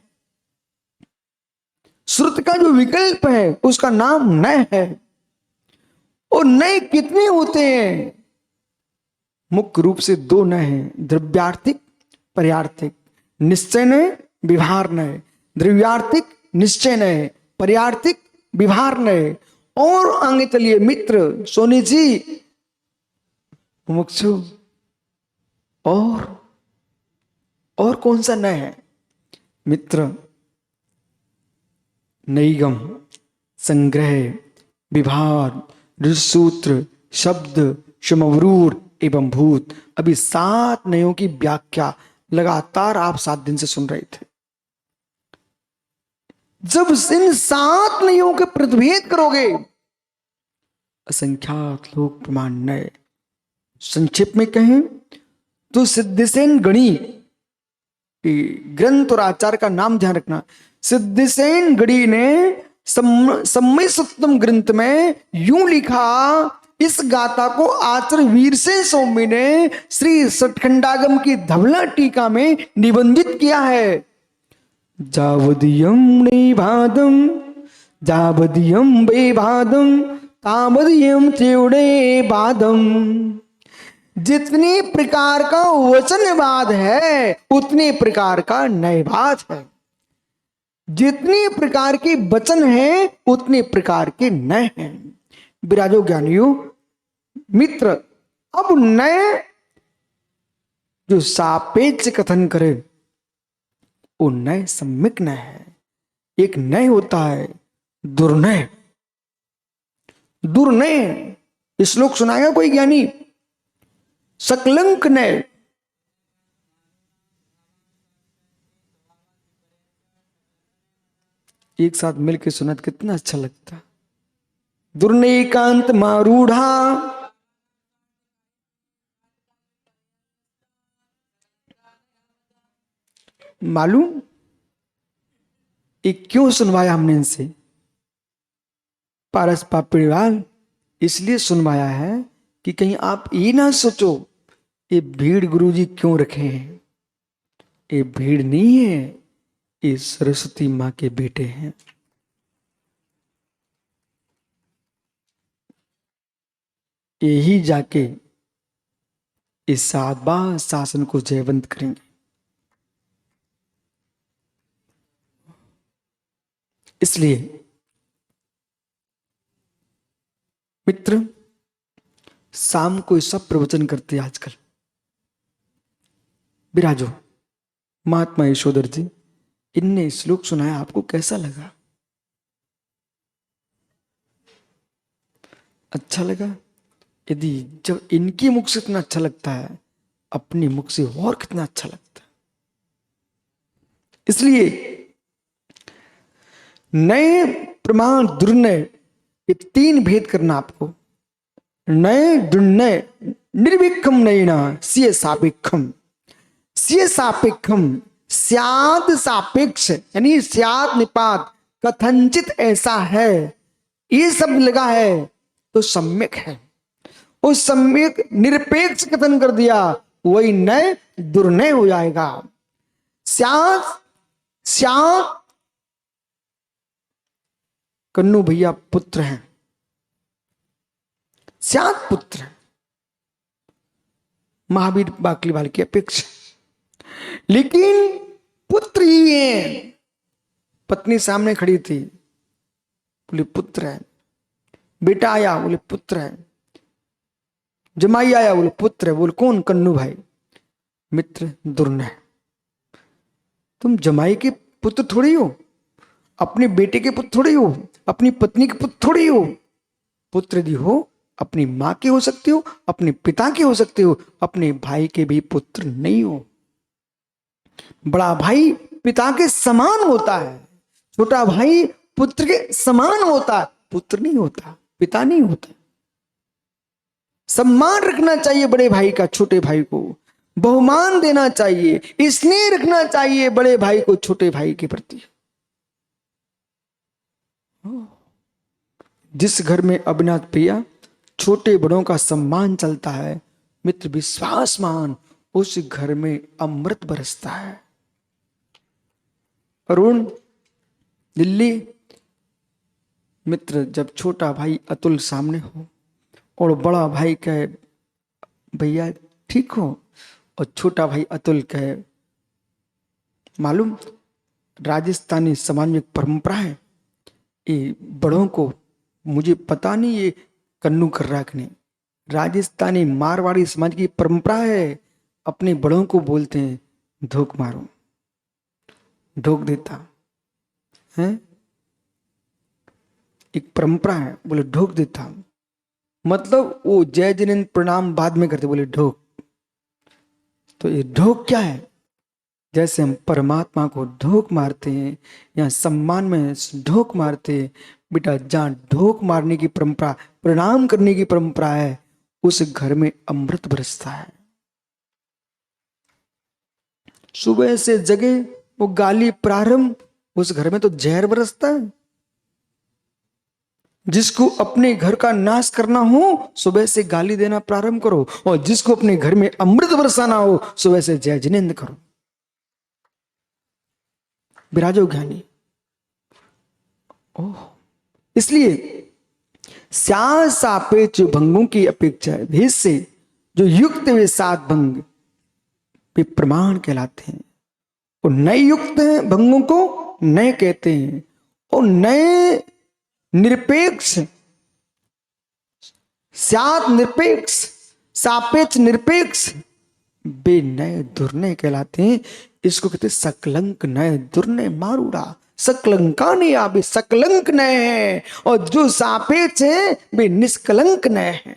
S1: श्रुत का जो विकल्प है उसका नाम न है। और नए कितने होते हैं, मुख्य रूप से दो नए हैं, द्रव्यार्थिक पर्यार्थिक। निश्चय नए विभार नए। द्रव्यार्थिक निश्चय नए, पर्यार्थिक विभार नए। और आगे चलिए मित्र सोनी जी मुमुक्षु, और कौन सा नए है मित्र। नैगम, संग्रह, विभार, ऋसूत्र, शब्द, शमवरूढ़ एवं भूत। अभी 7 नयों की व्याख्या लगातार आप 7 दिन से सुन रहे थे। जब इन 7 नयों के प्रतिभेद करोगे, असंख्यात लोक प्रमाण नए। संक्षिप्त में कहें तो सिद्धसेन गणी ग्रंथ और आचार्य का नाम ध्यान रखना। सिद्धसेन गणी ने सम्मय सप्तम ग्रंथ में यूं लिखा, इस गाथा को आचार्य वीरसेन स्वामी ने श्री सठखंडागम की धवला टीका में निबंधित किया है। जावदीयम नैभादम जावदियम बेबादम तावदियम त्योड़े बादम। जितनी प्रकार का वचनवाद है उतनी प्रकार का नयवाद है, जितनी प्रकार की वचन है उतनी प्रकार के नय हैं। विराजो ज्ञानियों मित्र, अब नय जो सापेक्ष कथन करे वो नय सम्यक नय है। एक नय होता है दुर्नय। दुर्नय ये श्लोक सुनाएगा कोई ज्ञानी? सकलंक नय। एक साथ मिलकर सुना तो कितना अच्छा लगता। दुर्नैकांत मारूढ़ा मालूम ये क्यों सुनवाया हमने इनसे? पारस पापड़ीवाल इसलिए सुनवाया है कि कहीं आप ये ना सोचो ये भीड़ गुरुजी क्यों रखे हैं। ये भीड़ नहीं है, ये सरस्वती माँ के बेटे हैं। यही जाके इस सातवा शासन को जयवंत करेंगे। इसलिए मित्र शाम को सब प्रवचन करते हैं आजकल। विराजो महात्मा यशोधर जी इनने श्लोक सुनाया, आपको कैसा लगा? अच्छा लगा? यदि जब इनके मुख से इतना अच्छा लगता है अपने मुख से और कितना अच्छा लगता है। इसलिए नए प्रमाण दुर्नय ये तीन भेद करना आपको। नए दुर्नय निर्विक्रम नयना सिय सापेक्षम। सिय सापेक्षम स्याद सापेक्ष यानी स्याद निपात कथनचित ऐसा है, ये सब लगा है तो सम्यक है। उस सम्यक निरपेक्ष कथन कर दिया वही नय दुर्नय हो जाएगा। स्याद स्याद कन्नू भैया पुत्र हैं, स्याद पुत्र महावीर बाकलीवाल की अपेक्षा, लेकिन पुत्र ही है। पत्नी सामने खड़ी थी, बोले पुत्र है। बेटा आया, बोले पुत्र है। जमाई आया, बोले पुत्र है। बोले कौन? कन्नू भाई। मित्र दुर्नय, तुम जमाई के पुत्र थोड़ी हो, अपने बेटे के पुत्र थोड़ी हो, अपनी पत्नी के पुत्र थोड़ी हो। पुत्र यदि हो अपनी मां के हो सकते हो, अपने पिता के हो सकते हो, अपने भाई के भी पुत्र नहीं हो। बड़ा भाई पिता के समान होता है, छोटा भाई पुत्र के समान होता है। पुत्र नहीं होता, पिता नहीं होता। सम्मान रखना चाहिए बड़े भाई का छोटे भाई को, बहुमान देना चाहिए, स्नेह रखना चाहिए बड़े भाई को छोटे भाई के प्रति। जिस घर में अविनाश प्रिया छोटे बड़ों का सम्मान चलता है मित्र विश्वास मान, उस घर में अमृत बरसता है। अरुण दिल्ली मित्र, जब छोटा भाई अतुल सामने हो और बड़ा भाई कहे भैया ठीक हो, और छोटा भाई अतुल कहे, मालूम राजस्थानी समाज में एक परंपरा है, ये बड़ों को, मुझे पता नहीं ये कन्नू कर रहा कि नहीं, राजस्थानी मारवाड़ी समाज की परंपरा है, अपने बड़ों को बोलते हैं धोख मारो, ढोक देता है। एक परंपरा है, बोले ढोक देता, मतलब वो जय जिनेन्द्र प्रणाम बाद में करते, बोले ढोक। तो ये ढोक क्या है? जैसे हम परमात्मा को ढोक मारते हैं या सम्मान में ढोक मारते हैं, बेटा जहां ढोक मारने की परंपरा, प्रणाम करने की परंपरा है, उस घर में अमृत बरसता है। सुबह से जगे वो गाली प्रारंभ, उस घर में तो जहर बरसता है। जिसको अपने घर का नाश करना हो सुबह से गाली देना प्रारंभ करो, और जिसको अपने घर में अमृत बरसाना हो सुबह से जय जिनेन्द्र करो। विराजो ज्ञानी, ओह इसलिए स्याद सापेक्ष भंगों की अपेक्षा भेद से जो युक्त वे 7 भंग वे प्रमाण कहलाते हैं। और नए युक्त भंगों को नए कहते हैं, और नए निरपेक्ष स्याद निरपेक्ष सापेक्ष निरपेक्ष वे नए दुर्नय कहलाते हैं। इसको कहते हैं सकलंक नय दुर्नय मारूड़ा। सकलंका नहीं आवे सकलंक नय है, और जो सापेक्ष है वे निष्कलंक नय है।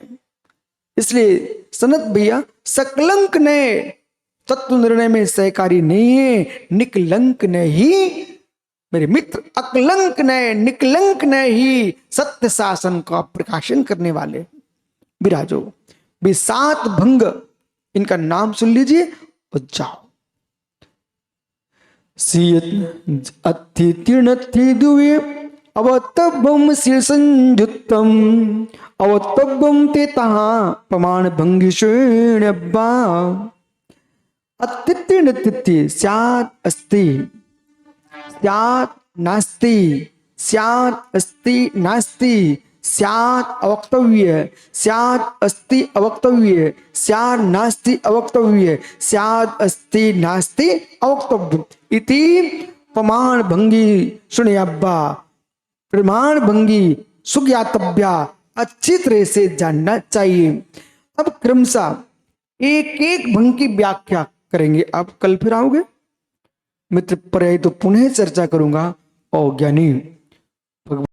S1: इसलिए सनत भैया सकलंक नय तत्व निर्णय में सहकारी नहीं है, निकलंक नय ही मेरे मित्र अकलंक नय निकलंक नय ही सत्य शासन का प्रकाशन करने वाले विराजो। वे 7 भंग इनका नाम सुन लीजिए और जाओ। सियत अत्थितीर्णत्थि दुवे अवतब्बम शीर्षंजुत्तम अवतब्बम ते तहा प्रमाण भंगिषेण्यब्बा। अत्थितीर्णत्थि स्यात् अस्ति स्यात् नास्ति स्यात् अस्ति नास्ति स्यात् अवक्तव्य स्यात् अस्ति अवक्तव्य स्यात् नास्ति अवक्तव्य स्यात् अस्ति नास्ति अवक्तव्य इति प्रमाण भंगी सुनयाब्बा। प्रमाण भंगी सुज्ञातव्या अच्छी तरह से जानना चाहिए। अब क्रमशः एक एक भंग की व्याख्या करेंगे। आप कल फिर आओगे मित्र, पर तो पुनः चर्चा करूंगा। और ज्ञानी